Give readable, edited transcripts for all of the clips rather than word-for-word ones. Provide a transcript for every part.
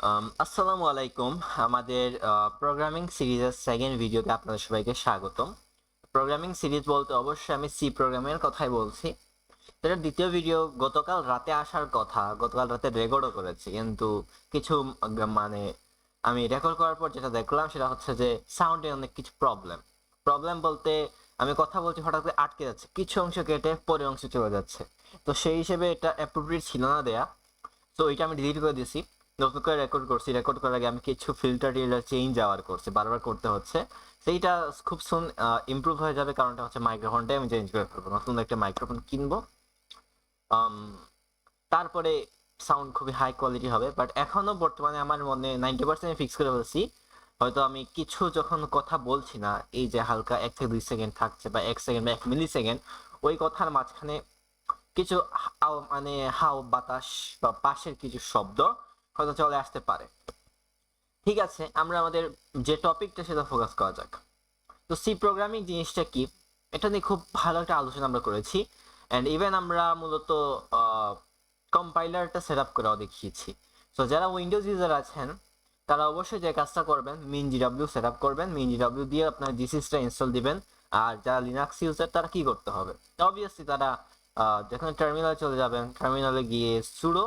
আসসালামু আলাইকুম। আমাদের প্রোগ্রামিং সিরিজের সেকেন্ড ভিডিওতে আপনাদের সবাইকে স্বাগতম। প্রোগ্রামিং সিরিজ বলতে অবশ্যই আমি সি প্রোগ্রামের কথাই বলছি। এটার দ্বিতীয় ভিডিও গতকাল রাতে আসার কথা, গতকাল রাতে রেকর্ডও করেছি, কিন্তু কিছু মানে আমি রেকর্ড করার পর যেটা দেখলাম সেটা হচ্ছে যে সাউন্ডে অনেক কিছু প্রবলেম। প্রবলেম বলতে আমি কথা বলছি হঠাৎ করে আটকে যাচ্ছে, কিছু অংশ কেটে পরের অংশ চলে যাচ্ছে। তো সেই হিসেবে এটা অ্যাপ্রোপ্রিয়েট ছিল না দেয়া। তো এটা আমি ডিলিট করে দিছি, নতুন করে রেকর্ড করছি। রেকর্ড করার আগে আমি কিছু ফিল্টার টিল্টার চেঞ্জ আবার করছি, বারবার করতে হচ্ছে। সেইটা খুব সুন ইমপ্রুভ হয়ে যাবে, কারণটা হচ্ছে মাইক্রোফোনটাই আমি চেঞ্জ করে ফেলবো, নতুন একটা মাইক্রোফোন কিনবো। আম, তারপরে সাউন্ড খুবই হাই কোয়ালিটি হবে। বাট এখনো বর্তমানে আমার মনে 90% ফিক্স করে ফেলছি। হয়তো আমি কিছু যখন কথা বলছি না, এই যে হালকা 1 থেকে 2 সেকেন্ড থাকছে বা 1 সেকেন্ড বা 1 মিলি সেকেন্ড, ওই কথার মাঝখানে কিছু মানে হাও বাতাস বা পাশের কিছু শব্দ হয়তো চলে আসতে পারে। ঠিক আছে, আমরা আমাদের যে টপিকটা সেটা ফোকাস করা যাক। তো সি প্রোগ্রামিং জিনিসটা কি, এটা নিয়ে খুব ভালো একটা আলোচনা আমরা করেছি। অ্যান্ড ইভেন আমরা মূলত কম্পাইলারটা সেট আপ করেও দেখিয়েছি। তো যারা উইন্ডোজ ইউজার আছেন তারা অবশ্যই যে কাজটা করবেন, মিন জিডাব্লিউ সেট আপ করবেন, মিন জিডাব্লিউ দিয়ে আপনার জিসিসটা ইনস্টল দিবেন। আর যারা লিনাক্স ইউজার তারা কি করতে হবে, অবভিয়াসলি তারা যেখানে টার্মিনালে চলে যাবেন, টার্মিনালে গিয়ে সুডো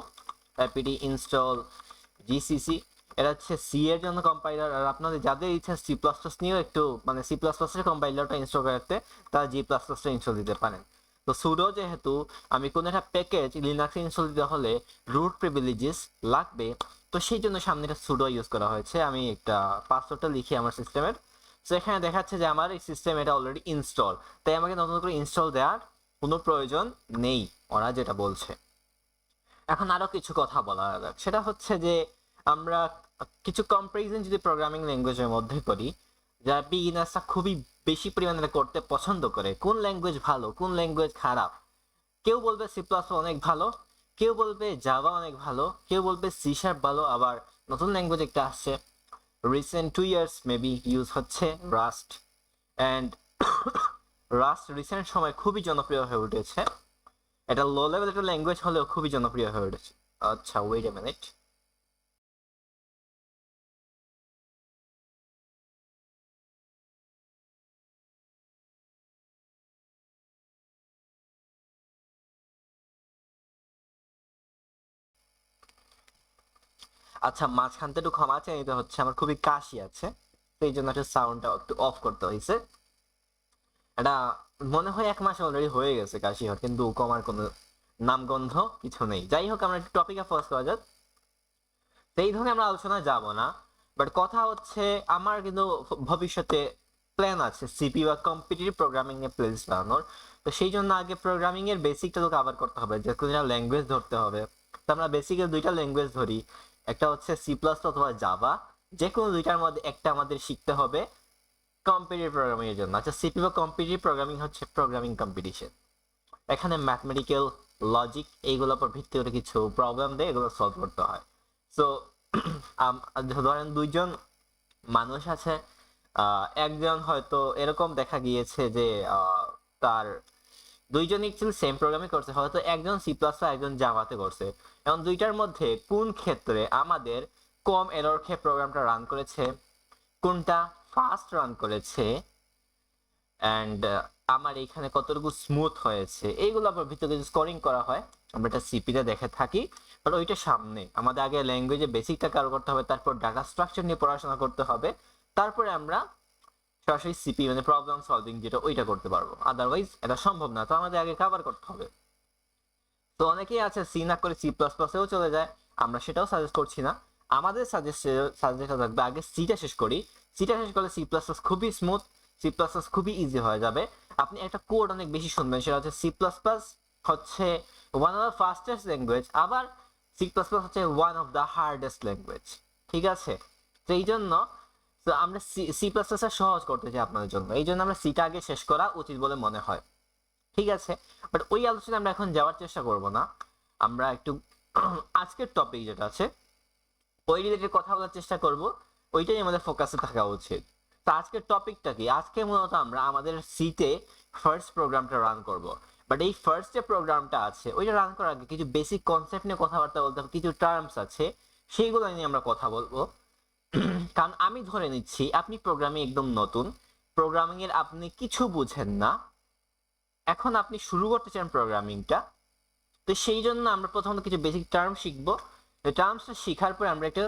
অ্যাপিডি ইনস্টল জিসিসি। এটা হচ্ছে সি এর জন্য কম্পাইলার। আর আপনাদের যাদের ইচ্ছা সি প্লাস প্লাস নিয়েও একটু মানে সি প্লাস প্লাস এর কম্পাইলারটা ইনস্টল করতে, তারা জি প্লাস প্লাসটা ইনস্টল দিতে পারেন। তো সুডো যেহেতু আমি কোনো একটা প্যাকেজ লিনাক্সে ইনস্টল দিতে হলে রুট প্রিভিলেজেস লাগবে, তো সেই জন্য সামনে একটা সুডো ইউজ করা হয়েছে। আমি একটা পাসওয়ার্ডটা লিখি আমার সিস্টেমের, তো এখানে দেখাচ্ছে যে আমার এই সিস্টেম এটা অলরেডি ইনস্টল, তাই আমাকে নতুন করে ইনস্টল দেওয়ার কোনো প্রয়োজন নেই, ওরা যেটা বলছে। এখন আরো কিছু কথা বলা যাক, সেটা হচ্ছে যে আমরা কিছু কম্পারিজন যদি প্রোগ্রামিং ল্যাঙ্গুয়েজের মধ্যে করি, যা বিগিনার্সরা খুবই বেশি পরিমাণে করতে পছন্দ করে, কোন ল্যাঙ্গুয়েজ ভালো কোন ল্যাঙ্গুয়েজ খারাপ। কেউ বলবে সি প্লাস অনেক ভালো, কেউ বলবে জাভা অনেক ভালো, কেউ বলবে সি শার্প ভালো, আবার নতুন ল্যাঙ্গুয়েজ একটা আসছে রিসেন্ট 2 ইয়ার্স মেবি ইউজ হচ্ছে রাস্ট। অ্যান্ড রাস্ট রিসেন্ট সময় খুবই জনপ্রিয় হয়ে উঠেছে। এটা লো লেভেল একটা ল্যাঙ্গুয়েজ হলেও খুবই জনপ্রিয় হয়ে উঠেছে। আচ্ছা, ওয়েট এ মিনিট। আচ্ছা, মাঝখান থেকে একটু ক্ষমা চাই, এটা হচ্ছে আমার খুবই কাশি আছে, সেই জন্য একটু সাউন্ডটা একটু অফ করতে হয়েছে। এটা মনে হয় 1 মাস অলরেডি হয়ে গেছে কাশি হওয়ার, কিন্তু কমার কোনো নামগন্ধ কিছু নেই। যাই হোক, আমরা একটু টপিকে ফোকাস করা যাক। সেই ধরনের আমরা আলোচনায় যাব না, বাট কথা হচ্ছে আমার কিন্তু ভবিষ্যতে প্ল্যান আছে সিপি বা কম্পিটিটিভ প্রোগ্রামিং এর প্লেলিস্ট বানানোর। তো সেই জন্য আগে প্রোগ্রামিং এর বেসিকটা তো কভার করতে হবে, যে কোনো ল্যাঙ্গুয়েজ ধরতে হবে। তো আমরা বেসিক্যালি 2টা ল্যাঙ্গুয়েজ ধরি, একটা হচ্ছে সি প্লাস অথবা জাভা। যে কোনো 2টার মধ্যে একটা আমাদের শিখতে হবে কম্পিটিটিভ প্রোগ্রামিং এর জন্য। আচ্ছা, সিপি বা কম্পিটিটিভ প্রোগ্রামিং হচ্ছে প্রোগ্রামিং কম্পিটিশন। এখানে ম্যাথমেটিক্যাল লজিক এইগুলোর উপর ভিত্তি করে কিছু প্রবলেম দেয়, এগুলো সলভ করতে হয়। সো ধরেন 2জন মানুষ আছে, একজন হয়তো এরকম দেখা গিয়েছে যে তার 2জনই অ্যাকচুয়ালি সেম প্রোগ্রামই করছে, হয়তো একজন সি প্লাস একজন জাভাতে করছে। এখন 2টার মধ্যে কোন ক্ষেত্রে আমাদের কম এরর খেয়ে প্রোগ্রামটা রান করেছে, কোনটা ফাস্ট রান করেছে, অ্যান্ড আমার এখানে কতটুকু স্মুথ হয়েছে, এইগুলো আবার ভিতরে যদি স্কোরিং করা হয় আমরা এটা সিপিতে দেখে থাকি। বাট ওইটা সামনে আমাদের আগে ল্যাঙ্গুয়েজে বেসিকটা কারো করতে হবে, তারপর ডাটা স্ট্রাকচার নিয়ে পড়াশোনা করতে হবে, তারপরে আমরা সরাসরি সিপি মানে প্রবলেম সলভিং যেটা ওইটা করতে পারবো। আদারওয়াইজ এটা সম্ভব না, তো আমাদের আগে কভার করতে হবে। তো অনেকেই আছে সি না করে সি প্লাস প্লাসেও চলে যায়, আমরা সেটাও সাজেস্ট করছি না। আমাদের সাজেস্ট থাকবে আগে সিটা শেষ করি। সিটা শেষ করলে সি প্লাস প্লাস খুবই স্মুথ, সি প্লাস প্লাস খুবই ইজি হয়ে যাবে। আপনি একটা কোড অনেক বেশি শুনবেন, সেটা হচ্ছে সি প্লাস প্লাস হচ্ছে one of the fastest language, আবার সি প্লাস প্লাস হচ্ছে one of the hardest language. ঠিক আছে, তো এই জন্য তো আমরা সি প্লাস প্লাস সহজ করতে চাই আপনাদের জন্য, এই জন্য আমরা সিটা আগে শেষ করা উচিত বলে মনে হয়। ঠিক আছে, বাট ওই আলোচনা আমরা এখন যাওয়ার চেষ্টা করব না। আমরা একটু আজকের টপিক যেটা আছে ওই রিলেটেড কথা বলার চেষ্টা করব, ওইটাই আমাদের ফোকাসে থাকা উচিত। তো আজকের টপিকটা কি, আজকে মূলত আমরা আমাদের সিতে ফার্স্ট প্রোগ্রামটা রান করব। বাট এই ফার্স্ট যে প্রোগ্রামটা আছে ওইটা রান করার আগে কিছু বেসিক কনসেপ্ট নিয়ে কথাবার্তা বলতে হবে, কিছু টার্মস আছে সেইগুলো নিয়ে আমরা কথা বলবো। কারণ আমি ধরে নিচ্ছি আপনি প্রোগ্রামিং একদম নতুন, প্রোগ্রামিং এর আপনি কিছু বুঝেন না, এখন আপনি শুরু করতে চান প্রোগ্রামিংটা। তো সেই জন্য আমরা প্রথমত কিছু বেসিক টার্ম শিখবো। টার্মসটা শেখার পর আমরা একটা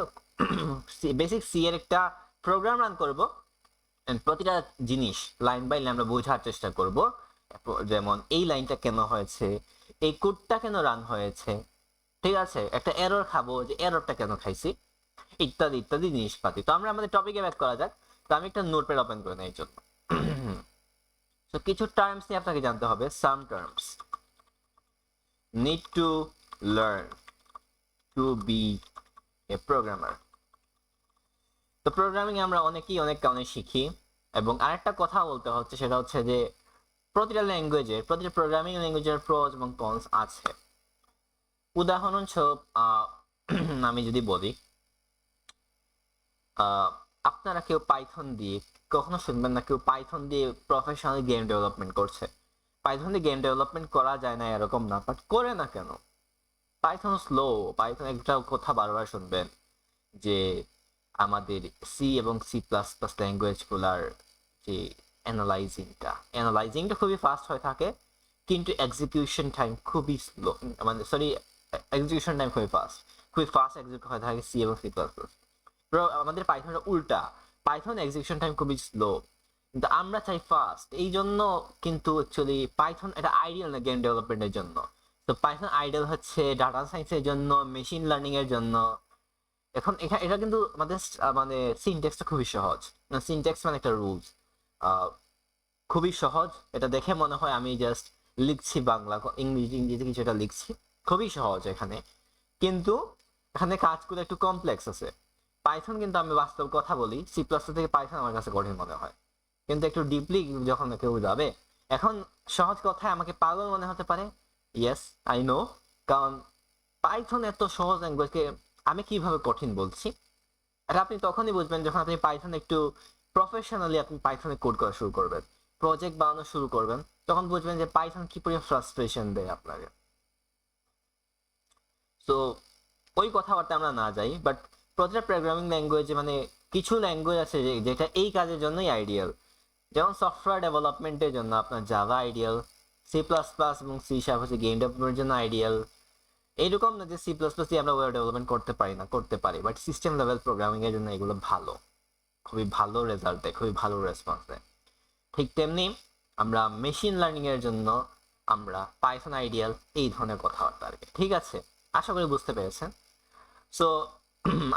বেসিক সি এর একটা প্রোগ্রাম রান করব। প্রতিটা জিনিস লাইন বাই লাইন আমরা বোঝার চেষ্টা করব, যেমন এই লাইনটা কেন হয়েছে, এই কোডটা কেন রান হয়েছে, ঠিক আছে, একটা এরর খাবো যে এররটা কেন খাইছি, ইত্যাদি ইত্যাদি জিনিসপাতি। তো আমরা আমাদের টপিকে ব্যাক করা যাক। তো আমি একটা নোটপ্যাড ওপেন করে নেই এই জন্য। তো কিছু টার্মস নিয়ে আপনাকে জানতে হবে, some terms need to learn to be a programmer। তো প্রোগ্রামিং আমরা অনেকেই অনেক কারণে শিখি, এবং আরেকটা কথা বলতে হচ্ছে সেটা হচ্ছে যে প্রতিটা ল্যাঙ্গুয়েজের, প্রতিটা প্রোগ্রামিং ল্যাঙ্গুয়েজের প্রোজ এবং কনস আছে। উদাহরণস্বরূপ আমি যদি বলি, আপনারা কেউ পাইথন দিয়ে, কখনো শুনবেন না কেউ পাইথন দিয়ে প্রফেশনাল গেম ডেভেলপমেন্ট করছে। পাইথন দিয়ে গেম ডেভেলপমেন্ট করা যায় না এরকম না, বাট করে না কেন? Python slow. পাইথন একটা কথা বারবার শুনবেন যে আমাদের সি এবং সি প্লাস প্লাস ল্যাঙ্গুয়েজগুলার যে অ্যানালাইজিংটা খুবই ফাস্ট হয়ে থাকে, কিন্তু এক্সিকিউশন টাইম খুবই স্লো, মানে সরি, এক্সিকিউশন টাইম খুবই ফাস্ট এক্সিকিউট হয়ে থাকে সি এবং সি প্লাস প্লাস। আমাদের পাইথনটা উল্টা, পাইথন এক্সিকিউশন টাইম খুবই স্লো, কিন্তু আমরা চাই ফাস্ট। এই জন্য কিন্তু অ্যাকচুয়ালি পাইথন এটা আইডিয়াল না গেম ডেভেলপমেন্টের জন্য। তো পাইথন আইডিয়াল হচ্ছে ডাটা সায়েন্সের জন্য, মেশিন লার্নিং এর জন্য। এখন এটা কিন্তু আমাদের মানে সিনট্যাক্সটা খুবই সহজ। সিনট্যাক্স মানে একটা রুলস, খুবই সহজ। এটা দেখে মনে হয় আমি জাস্ট লিখছি বাংলা, ইংরেজিতে কিছু একটা লিখছি, খুবই সহজ এখানে। কিন্তু এখানে কাজগুলো একটু কমপ্লেক্স আছে। পাইথন কিন্তু আমি বাস্তব কথা বলি, সি প্লাস থেকে পাইথন আমার কাছে কঠিন মনে হয়, কিন্তু একটু ডিপলি যখন কেউ যাবে, এখন সহজ কথায় আমাকে পাগল মনে হতে পারে, ইয়েস আই নো, কারণ পাইথন এত সহজ ল্যাঙ্গুয়েজকে আমি কিভাবে কঠিন বলছি। এটা আপনি তখনই বুঝবেন যখন আপনি পাইথন একটু প্রফেশনালি আপনি পাইথনে কোড করা শুরু করবেন, প্রজেক্ট বানানো শুরু করবেন, তখন বুঝবেন যে পাইথন কি পরিমাণ ফ্রাস্ট্রেশন দেয় আপনাকে। সো ওই কথাবার্তা আমরা না যাই, বাট প্রতিটা প্রোগ্রামিং ল্যাঙ্গুয়েজে মানে কিছু ল্যাঙ্গুয়েজ আছে যেটা এই কাজের জন্যই আইডিয়াল। যেমন সফটওয়্যার ডেভেলপমেন্টের জন্য আপনার Java ideal, C plus plus এবং সি শার্প হচ্ছে গেম ডেভেলপমেন্টের জন্য আইডিয়াল। এইরকম না যে সি প্লাস প্লাস দিয়ে আমরা ওয়েব ডেভেলপমেন্ট করতে পারি না, করতে পারি, বাট সিস্টেম লেভেল প্রোগ্রামিং এর জন্য এগুলো ভালো, খুবই ভালো রেজাল্ট দেয়, খুবই ভালো রেসপন্স দেয়। ঠিক তেমনি আমরা মেশিন লার্নিং এর জন্য আমরা পাইথন আইডিয়াল, এই ধরনের কথাবার্তা আর কি। ঠিক আছে, আশা করি বুঝতে পেরেছেন। সো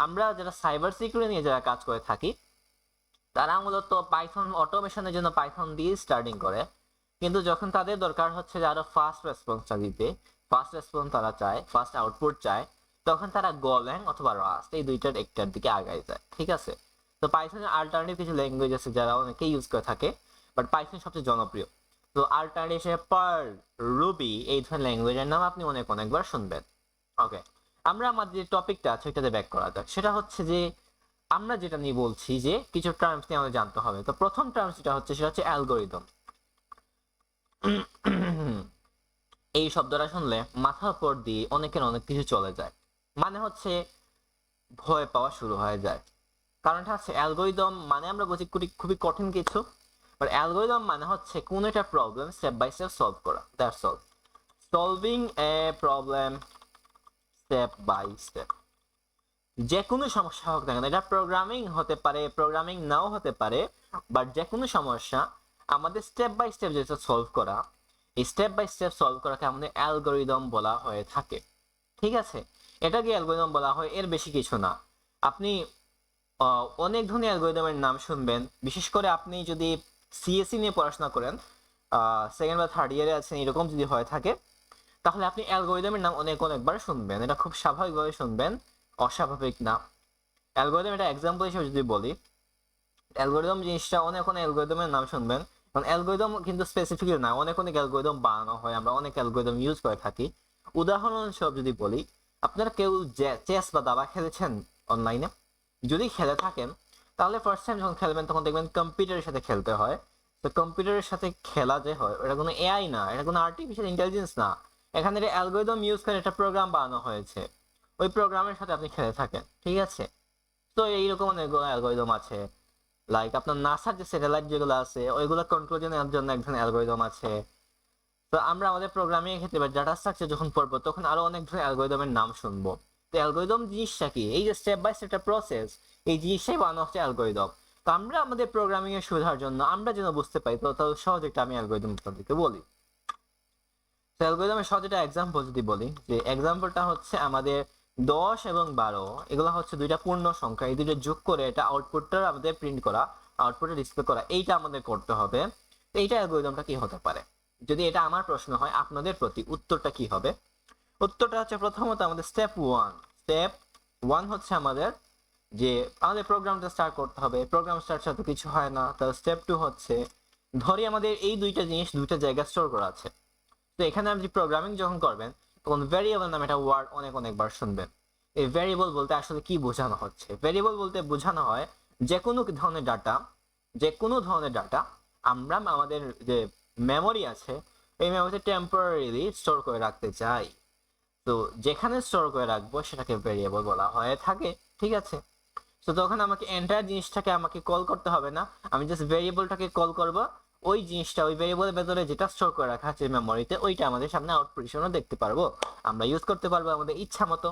আমরা যারা সাইবার সিকিউরিটি নিয়ে যারা কাজ করে থাকি, তারা মূলত পাইথন অটোমেশনের জন্য পাইথন দিয়ে স্টার্টিং করে, কিন্তু যখন তাদের দরকার হচ্ছে যে আরো ফাস্ট রেসপন্সটা দিতে, ফাস্ট রেসপন্স তারা চায়, ফাস্ট আউটপুট চায়, তখন তারা গোল্যাং অথবা রাস্ট এই দুইটার একটার দিকে আগায় যায়। ঠিক আছে, তো পাইথনের আল্টারনেটিভ কিছু ল্যাঙ্গুয়েজ আছে যারা অনেকে ইউজ করে থাকে, বাট পাইথন সবচেয়ে জনপ্রিয়। তো আল্টারনেটিভ হিসেবে পার্ল, রুবি এই ধরনের ল্যাঙ্গুয়েজের নাম আপনি অনেকবার শুনবেন। ওকে, আমরা আমাদের যে টপিকটা আছে ওইটাতে ব্যাক করা যাক। সেটা হচ্ছে যে আমরা যেটা নিয়ে বলছি যে কিছু টার্মস নিয়ে আমাদের জানতে হবে। তো প্রথম টার্মস যেটা হচ্ছে সেটা হচ্ছে অ্যালগোরিদম। এই শব্দটা শুনলে মাথার উপর দিয়ে অনেকের অনেক কিছু চলে যায়, মানে হচ্ছে ভয় পাওয়া শুরু হয়ে যায়। কারণটা হচ্ছে অ্যালগোরিদম মানে আমরা বুঝি খুবই কঠিন কিছু, বাট অ্যালগোরিদম মানে হচ্ছে কোন একটা problem step by step solve করা, that's all. Solving a problem step by step. যে কোনো সমস্যা হোক না কেন, এটা প্রোগ্রামিং হতে পারে, প্রোগ্রামিং নাও হতে পারে, বাট যে কোনো সমস্যা আমাদের স্টেপ বাই স্টেপ যেটা সলভ করা, এই স্টেপ বাই স্টেপ সলভ করাকে আমাদের অ্যালগোরিদম বলা হয়ে থাকে। ঠিক আছে, এটাকে অ্যালগোরিদম বলা হয়, এর বেশি কিছু না। আপনি অনেক ধরনের অ্যালগোরিদমের নাম শুনবেন, বিশেষ করে আপনি যদি সিএসসি নিয়ে পড়াশোনা করেন, সেকেন্ড বা থার্ড ইয়ারে আছেন, এরকম যদি হয়ে থাকে, তাহলে আপনি অ্যালগোরিদমের নাম অনেকবার শুনবেন। এটা খুব স্বাভাবিকভাবে শুনবেন, অস্বাভাবিক না। অ্যালগোরিদম এটা এক্সাম্পল হিসেবে যদি বলি, অ্যালগোরিদম জিনিসটা অনেক অ্যালগোরিদমের নাম শুনবেন, কারণ অ্যালগোরিদম কিন্তু স্পেসিফিক না, অনেক অ্যালগোরিদম বানানো হয়, আমরা অনেক অ্যালগোরিদম ইউজ করে থাকি। উদাহরণস্বরূপ যদি বলি, আপনারা কেউ চেস বা দাবা খেলেছেন অনলাইনে? যদি খেলে থাকেন তাহলে ফার্স্ট টাইম যখন খেলবেন তখন দেখবেন কম্পিউটারের সাথে খেলতে হয়। তো কম্পিউটারের সাথে খেলা যে হয়, এটা কোনো এআই না, এটা কোনো আর্টিফিশিয়াল ইন্টেলিজেন্স না, এখানে অ্যালগোরিদম ইউজ করে একটা প্রোগ্রাম বানানো হয়েছে। ওই প্রোগ্রামের সাথে আপনি খেলে থাকেন, ঠিক আছে? তো এইরকম অনেকগুলো অ্যালগরিদম আছে, লাইক আপনার নাসার যে স্যাটেলাইট যেগুলো আছে ওইগুলো কন্ট্রোল নেওয়ার জন্য একজন অ্যালগরিদম আছে। তো আমরা আমাদের প্রোগ্রামিং এর ক্ষেত্রে বা ডাটা স্ট্রাকচার যখন পড়বো তখন আরো অনেক ধরনের অ্যালগরিদমের নাম শুনবো। তো অ্যালগরিদম জিনিসটা কি, এই যে স্টেপ বাই স্টেপ প্রসেস, এই জিনিসটাই বানানো হচ্ছে অ্যালগরিদম। তো আমরা আমাদের প্রোগ্রামিং এর সুবিধার জন্য আমরা যেন বুঝতে পারি, তো তাহলে সহজ একটা আমি অ্যালগরিদম আপনাদেরকে বলি। তো অ্যালগরিদমের সহজ একটা এক্সাম্পল যদি বলি, যে এক্সাম্পলটা হচ্ছে আমাদের 10 এবং 12 এগুলো হচ্ছে দুইটা পূর্ণ সংখ্যা, এই দুটো যোগ করে এটা আউটপুটটা আমাদের প্রিন্ট করা, আউটপুটে ডিসপ্লে করা, এইটা আমাদের করতে হবে। তো এইটা অ্যালগরিদমটা কি হতে পারে? যদি এটা আমার প্রশ্ন হয় আপনাদের প্রতি, উত্তরটা কি হবে? উত্তরটা হচ্ছে প্রথমত আমাদের স্টেপ ওয়ান হচ্ছে আমাদের যে আমাদের প্রোগ্রামটা স্টার্ট করতে হবে। প্রোগ্রাম স্টার্ট ছাড়া তো কিছু হয় না। তাহলে স্টেপ 2 হচ্ছে, ধরি আমাদের এই দুইটা জিনিস দুইটা জায়গায় স্টোর করা আছে। তো এখানে আপনি প্রোগ্রামিং যখন করবেন তখন ভেরিয়েবল নামে একটা ওয়ার্ড অনেকবার শুনবেন। এই ভেরিয়েবল বলতে আসলে কি বোঝানো হচ্ছে? ভেরিয়েবল বলতে বোঝানো হয় যে কোনো ধরনের ডাটা আমরা আমাদের যে মেমোরি আছে এই মেমোরিতে টেম্পোরারিলি স্টোর করে রাখতে চাই। তো যেখানে স্টোর করে রাখবো সেটাকে ভেরিয়েবল বলা হয়ে থাকে, ঠিক আছে? তো তখন আমাকে এন্টায়ার জিনিসটাকে আমাকে কল করতে হবে না, আমি জাস্ট ভেরিয়েবলটাকে কল করব। ওই জিনিসটা ওই ভেরিয়েবলের ভেতরে যেটা স্টোর করে রাখা আছে মেমোরিতে ওইটা আমাদের সামনে আউটপুট হিসেবে দেখতে পারবো, আমরা ইউজ করতে পারবো আমাদের ইচ্ছা মতো।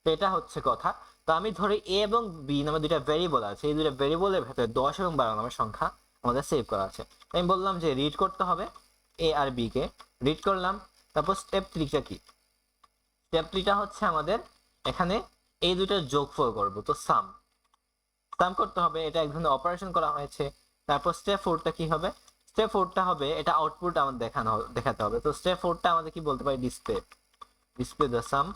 তো এটা হচ্ছে কথা। তো আমি ধরি এ এবং বি নামে দুইটা ভেরিয়েবল আছে, এই দুইটা ভেরিয়েবলের ভেতরে 10 এবং 12 নামের সংখ্যা আমাদের সেভ করা আছে। আমি বললাম যে রিড করতে হবে এ আর বি কে, রিড করলাম। তারপর স্টেপ 3টা কি? স্টেপ 3টা হচ্ছে আমাদের এখানে এই দুইটার যোগফল করব। তো সাম করতে হবে, এটা এক ধরনের অপারেশন করা হয়েছে। তারপর স্টেপ 4টা কি হবে? স্টেপ 4টা হবে এটা আউটপুট আমাদের দেখাতে হবে। তো স্টেপ 4টা আমাদের কি বলতে পারি? Display the sum.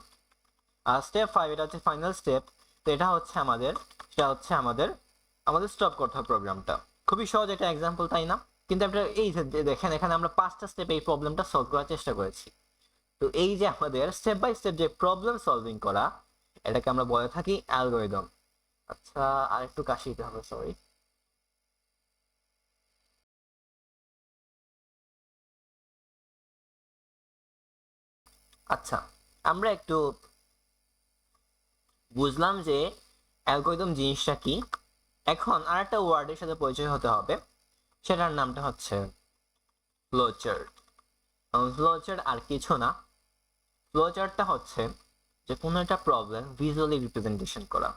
আর স্টেপ 5 এটা হচ্ছে ফাইনাল স্টেপ। তো এটা হচ্ছে আমাদের স্টপ করতে হবে প্রোগ্রামটা। খুবই সহজ একটা এক্সাম্পল, তাই না? কিন্তু আপনারা এই যে দেখেন এখানে আমরা 5টা স্টেপে এই প্রবলেমটা সলভ করার চেষ্টা করেছি। তো এই যে আমাদের স্টেপ বাই স্টেপ যে প্রবলেম সলভিং করা, এটাকে আমরা বলে থাকি অ্যালগরিদম। আচ্ছা, আর একটু কাশি দিতে হবে, সরি। আচ্ছা, আমরা একটু বুঝলাম যে অ্যালগরিদম জিনিসটা কি। এখন আরেকটা ওয়ার্ডের সাথে পরিচয় হতে হবে, সেটার নামটা হচ্ছে ফ্লোচার্ট। ফ্লোচার্ট আর কিছু না, ফ্লোচার্টটা হচ্ছে যে কোনো একটা প্রবলেম ভিজুয়ালি রিপ্রেজেন্টেশন করা।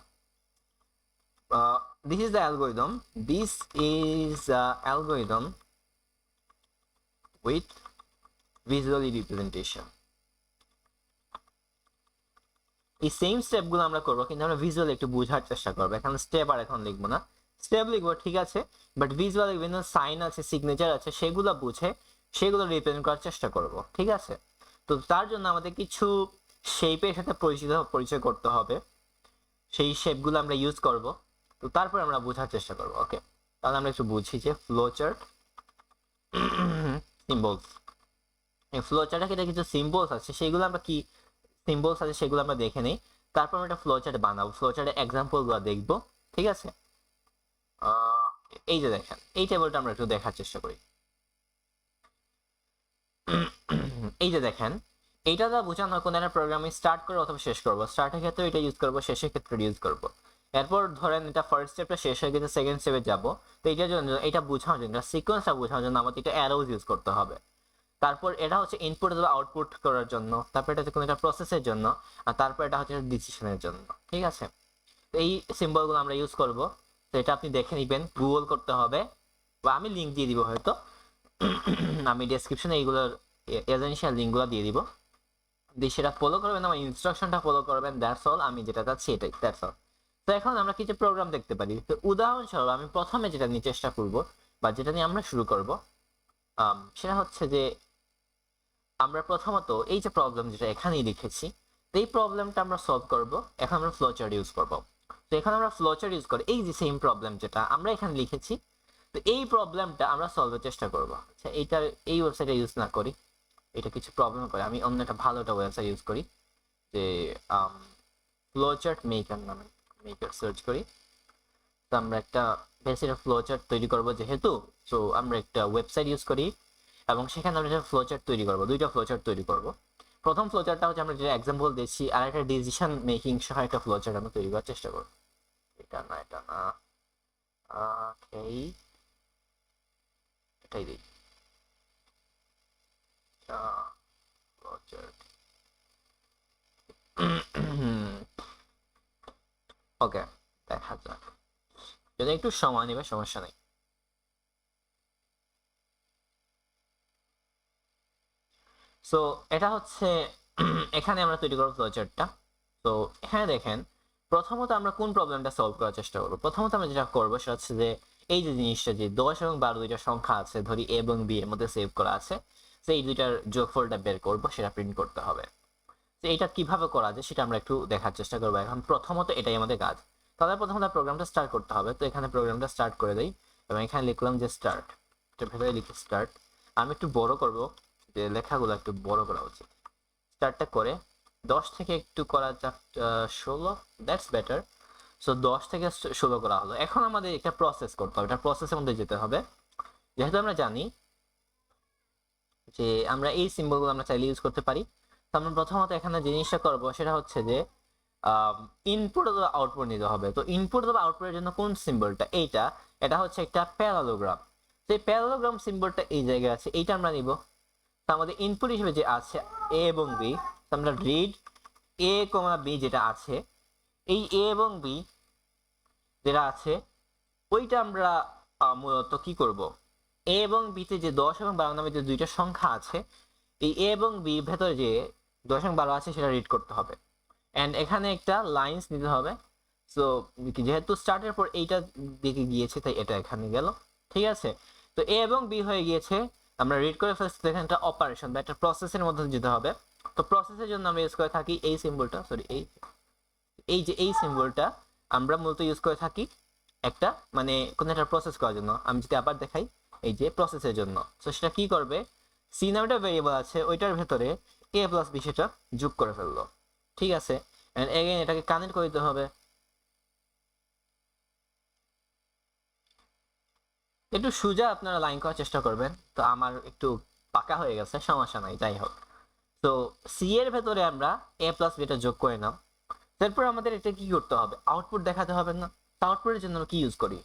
This is the algorithm. This is the algorithm with visually representation. এই সেম স্টেপগুলো আমরা করবো, কিন্তু আমরা ভিজুয়ালি একটু বোঝার চেষ্টা করবো। এখানে স্টেপ আর এখন লিখবো না, স্টেপ লিখবো ঠিক আছে, বাট ভিজুয়ালি বিভিন্ন সাইন আছে, সিগনেচার আছে, সেগুলো বুঝে সেগুলো রিপ্রেজেন্ট করার চেষ্টা করব, ঠিক আছে? তো তার জন্য আমাদের কিছু শেপের সাথে পরিচয় করতে হবে, সেই শেপগুলো আমরা ইউজ করব। তো তারপর আমরা বোঝার চেষ্টা করব। ওকে, তাহলে আমরা একটু বুঝি যে ফ্লোচার্ট সিম্বলস। এই ফ্লোচার্টে কিছু সিম্বলস আছে, সেগুলো আমরা কি সিম্বলস আছে সেগুলো আমরা দেখে নেই, তারপর আমরা একটা ফ্লোচার্ট বানাবো, ফ্লোচার্টের এক্সাম্পলগুলো দেখবো, ঠিক আছে? এই যে দেখেন এই টেবিলটা আমরা একটু দেখার চেষ্টা করি। এই যে দেখেন, এইটা দ্বারা বোঝানো হয় কোন একটা প্রোগ্রাম স্টার্ট করে অথবা শেষ করবো। স্টার্টের ক্ষেত্রে এটা ইউজ করবো, শেষের ক্ষেত্রে ইউজ করবো। এরপর ধরেন এটা ফার্স্ট স্টেপটা শেষ হয়ে গেছে, সেকেন্ড স্টেপে যাবো। তো এইটার জন্য এটা বোঝানোর জন্য সিকোয়েন্সটা বোঝানোর জন্য আমাদের এটা অ্যারোজ ইউজ করতে হবে। তারপর এটা হচ্ছে ইনপুট অথবা আউটপুট করার জন্য, তারপর এটা হচ্ছে কোনো একটা প্রসেসের জন্য, আর তারপর এটা হচ্ছে ডিসিশনের জন্য, ঠিক আছে? তো এই সিম্বলগুলো আমরা ইউজ করব। তো এটা আপনি দেখে নেবেন, গুগল করতে হবে, বা আমি লিঙ্ক দিয়ে দিব হয়তো আমি ডেসক্রিপশনে এইগুলোর এজেন্সিয়াল লিঙ্কগুলো দিয়ে দিব, দিয়ে সেটা ফলো করবেন, আমার ইনস্ট্রাকশনটা ফলো করবেন, দ্যাটস অল। আমি যেটা চাচ্ছি এটাই, দ্যাটস অল। তো এখন আমরা কিছু প্রোগ্রাম দেখতে পারি। তো উদাহরণস্বরূপ আমি প্রথমে যেটা নিয়ে চেষ্টা করব বা যেটা নিয়ে আমরা শুরু করব, সেটা হচ্ছে যে আমরা প্রথমত এই যে প্রবলেম যেটা এখানেই লিখেছি, এই প্রবলেমটা আমরা সলভ করব। এখন আমরা ফ্লোচার্ট ইউজ করব। তো এখন আমরা ফ্লোচার্ট ইউজ করে এই যে সেম প্রবলেম যেটা আমরা এখানে লিখেছি, তো এই প্রবলেমটা আমরা সলভের চেষ্টা করব। আচ্ছা, এইটার এই ওয়েবসাইটে ইউজ না করি, এটা কিছু প্রবলেম করে, আমি অন্য একটা ভালো একটা ওয়েবসাইট ইউজ করি, যে ফ্লোচার্ট মেকার নামে মেকার সার্চ করি। তো আমরা একটা বেসিক ফ্লোচার্ট তৈরি করব যেহেতু, তো আমরা একটা ওয়েবসাইট ইউজ করি এবং সেখানে আমরা একটা ফ্লোচার্ট তৈরি করব, দুইটা ফ্লোচার্ট তৈরি করব। প্রথম ফ্লোচারটা হচ্ছে আমরা যে এক্সাম্পল দিচ্ছি, আর একটা ডিসিশন মেকিং সহ একটা ফ্লোচার্ট আমরা তৈরি করার চেষ্টা করব। এটা না, এটা না, ওকে, এটাই দিই, ফ্লোচার্ট। ওকে, দেখা যাক, যদি একটু সময় নেবে সমস্যা নেই। সো এটা হচ্ছে এখানে আমরা তৈরি করবো ফ্লোচার্টটা। তো এখানে দেখেন, প্রথমত আমরা কোন প্রবলেমটা সলভ করার চেষ্টা করবো। প্রথমত আমরা যেটা করবো সেটা হচ্ছে যে এই যে জিনিসটা, যে 10 এবং 12 দুইটা সংখ্যা আছে, ধরি এ এবং বি এর মধ্যে সেভ করা আছে, তো এই দুইটার যোগফলটা বের করবো, সেটা প্রিন্ট করতে হবে। তো এটা কিভাবে করা যায় সেটা আমরা একটু দেখার চেষ্টা করবো। এখন প্রথমত এটাই আমাদের কাজ। তাহলে প্রথমত প্রোগ্রামটা স্টার্ট করতে হবে। তো এখানে প্রোগ্রামটা স্টার্ট করে দেই এবং এখানে লিখলাম যে স্টার্ট, এটা ভেতরে লিখে স্টার্ট। আমি একটু বড় করব, যে লেখাগুলো একটু বড় করা উচিত। স্টার্টটা করে 10 থেকে একটু করা যাক 16, দ্যাটস বেটার। সো 10 থেকে 16 করা হলো। এখন আমাদের একটা প্রসেস করতে হবে, এটা প্রসেসের মধ্যে যেতে হবে। যেহেতু আমরা জানি যে আমরা এই সিম্বলগুলো আমরা চাইলে ইউজ করতে পারি, তো আমরা প্রথমত এখানে জিনিসটা করব সেটা হচ্ছে যে ইনপুট অথবা আউটপুট নিতে হবে। তো ইনপুট অথবা আউটপুটের জন্য কোন সিম্বলটা, এইটা, এটা হচ্ছে একটা প্যারালোগ্রাম। তো এই প্যারালোগ্রাম সিম্বলটা এই জায়গায় আছে, এইটা আমরা নিব। তো আমাদের ইনপুট হিসেবে যে আছে এ এবং বি, আমরা রিড এ কমা বি যেটা আছে, এই এ এবং বি যেটা আছে ওইটা আমরা মূলত কি করব, এ এবং বিতে যে 10 এবং 12 নামে যে দুইটা সংখ্যা আছে, এই এ এবং বি ভেতরে যে 10 এবং 12 আছে সেটা রিড করতে হবে। এন্ড এখানে একটা লাইন্স নিতে হবে। সো যেহেতু স্টার্টের পর এইটা দিকে গিয়েছে তাই এটা এখানে গেল, ঠিক আছে। তো এ এবং বি হয়ে গিয়েছে, আমরা রিড করে ফেলছি। এখানে একটা অপারেশন বা একটা প্রসেসের মধ্যে যেতে হবে। তো প্রসেসের জন্য আমরা ইউজ করে থাকি এই সিম্বলটা, সরি এই যে এই সিম্বলটা আমরা মূলত ইউজ করে থাকি একটা, মানে কোন একটা প্রসেস করার জন্য। আমি যদি আবার দেখাই, এই যে প্রসেসের জন্য। তো সেটা কি করবে, সি নামে একটা ভেরিয়েবল আছে, ওইটার ভেতরে এ প্লাস বি সেটা যোগ করে ফেললো, ঠিক আছে। এন্ড এগেইন এটাকে কানেক্ট করে দিতে হবে। একটু সোজা আপনারা লাইন করার চেষ্টা করবেন। তো আমার একটু পাকা হয়ে গেছে, সমস্যা নাই, যাই হোক। তো সি এর ভেতরে আমরা এ প্লাস বিটা যোগ করে নাও। তারপর আমাদের এটা কি করতে হবে, আউটপুট দেখাতে হবে না। আউটপুটের জন্য কি ইউজ করি,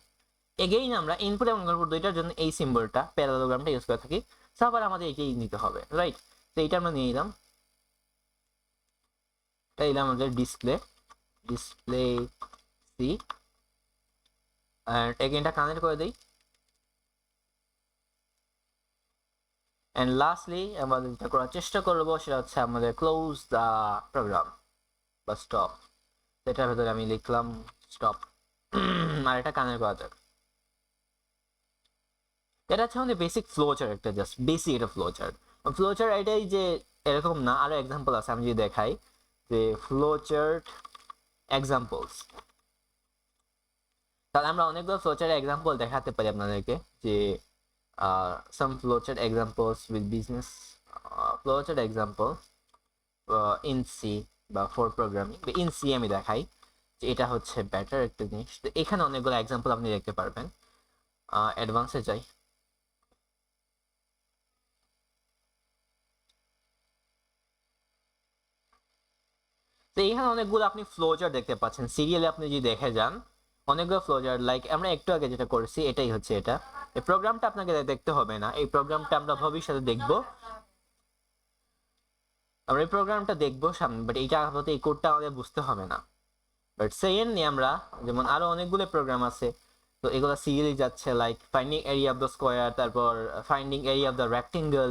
এগেইন আমরা ইনপুট এবং আউটপুট দুইটার জন্য এই সিম্বলটা, প্যারালোগ্রামটা ইউজ করে থাকি। তারপর আমাদের এটাই নিতে হবে, রাইট। তো এইটা আমরা নিয়ে নিলাম, এটা নিলাম আমাদের ডিসপ্লে সি। আর এগেইনটা কানেক্ট করে দিই। এন্ড লাস্টলি আমাদের যেটা করার চেষ্টা করবো সেটা হচ্ছে আমাদের ক্লোজ দ্য প্রোগ্রাম বা স্টপ। এটার ভেতরে আমি লিখলাম স্টপ। আর এটা কানেক্ট করা যাক। এটা হচ্ছে আমাদের বেসিক ফ্লো চার্ট, একটা জাস্ট বেসিক এটা ফ্লো চার্ট। ফ্লো চার্ট এটাই যে এরকম না, আরো এক্সাম্পল আছে। আমি যদি দেখাই যে ফ্লো চার্ট এক্সাম্পলস, তাহলে আমরা অনেকগুলো ফ্লো চার্ট এক্সাম্পল দেখাতে পারি আপনাদেরকে। যে some flowchart examples with business flowchart example in C বা for programming বা in C আমি দেখাই যে এটা হচ্ছে বেটার একটা জিনিস। তো এখানে অনেকগুলো এক্সাম্পল আপনি দেখতে পারবেন। অ্যাডভান্সে যাই। তো এখানে অনেকগুলো আপনি ফ্লোচার্ট দেখতে পাচ্ছেন, সিরিয়ালে আপনি যদি দেখে যান অনেকগুলো ফ্লোচার্ট। লাইক আমরা একটু আগে যেটা করেছি এটাই হচ্ছে এটা। এই প্রোগ্রামটা আপনাকে দেখতে হবে না, এই প্রোগ্রামটা আমরা ভবিষ্যতে দেখব, আমরা এই প্রোগ্রামটা দেখবো সামনে, বাট এইটা আপাতত এই কোডটা আমাদের বুঝতে হবে না। বাট সেকেন্ড নিয়ে আমরা যেমন আরো অনেকগুলো প্রোগ্রাম আছে, তো এগুলো সিরিয়ালি যাচ্ছে। Like finding area of the square, তারপর finding area of the rectangle,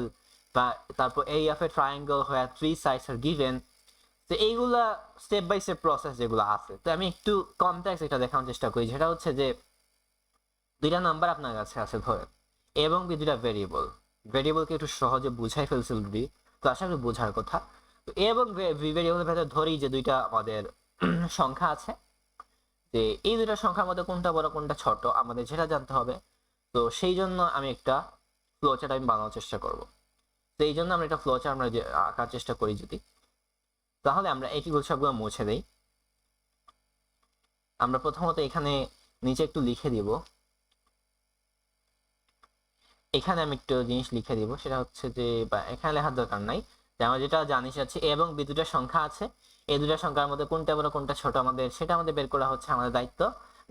বা তারপর area of a triangle where 3 sides are given. তো এইগুলা স্টেপ বাই স্টেপ প্রসেস যেগুলো আছে। তো আমি একটু কমপ্লেক্স এটা দেখানোর চেষ্টা করি, যেটা হচ্ছে যে দুইটা নাম্বার আপনার কাছে আছে ধরেন, এবং দুইটা ভেরিয়েবল। ভেরিয়েবলকে একটু সহজে বুঝাই ফেলছি অলরেডি, তো আশা করি বোঝার কথা। তো এ এবং ভেরিয়েবলের ভেতরে ধরি যে দুইটা আমাদের সংখ্যা আছে, যে এই দুইটা সংখ্যার মধ্যে কোনটা বড় কোনটা ছোট আমাদের যেটা জানতে হবে। তো সেই জন্য আমি একটা ফ্লোচার্ট আমি বানানোর চেষ্টা করব। তো এই জন্য আমরা একটা ফ্লোচার্ট আমরা আঁকার চেষ্টা করি যদি, তাহলে আমরা এই সবগুলো মুছে দেই। আমরা প্রথমত এখানে নিচে একটু লিখে দিব, এখানে আমি একটু জিনিস লিখে দিব, সেটা হচ্ছে যে, বা এখানে লেখার দরকার নাই, আমরা যেটা জানি সেটা হচ্ছে a এবং b দুটো সংখ্যা আছে, এই দুটো সংখ্যার মধ্যে কোনটা বড় কোনটা ছোট আমাদের সেটা আমাদের বের করা হচ্ছে আমাদের দায়িত্ব।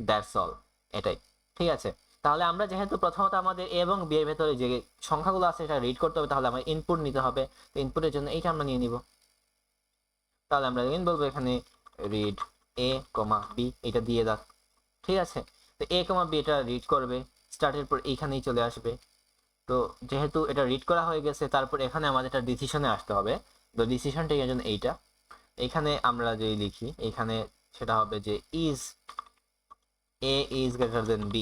দ্যাটস অল, এটাই। ঠিক আছে, তাহলে আমরা যেহেতু প্রথমত আমাদের a এবং b এর ভেতরে যে সংখ্যাগুলো আছে সেটা রিড করতে হবে, তাহলে আমার ইনপুট নিতে হবে। তো ইনপুটের জন্য এইটা আমরা নিয়ে নিব। তাহলে আমরা এগেইন বলবো এখানে রিড a, b, এটা দিয়ে দাও। ঠিক আছে, তো a, b এটা রিড করবে, স্টার্টের পর এইখানেই চলে আসবে। তো যেহেতু এটা রিড করা হয়ে গেছে, তারপর এখানে আমাদের একটা ডিসিশনে আসতে হবে। তো ডিসিশনটা এর জন্য এইটা, এখানে আমরা যদি লিখি এখানে সেটা হবে যে is a is greater than b।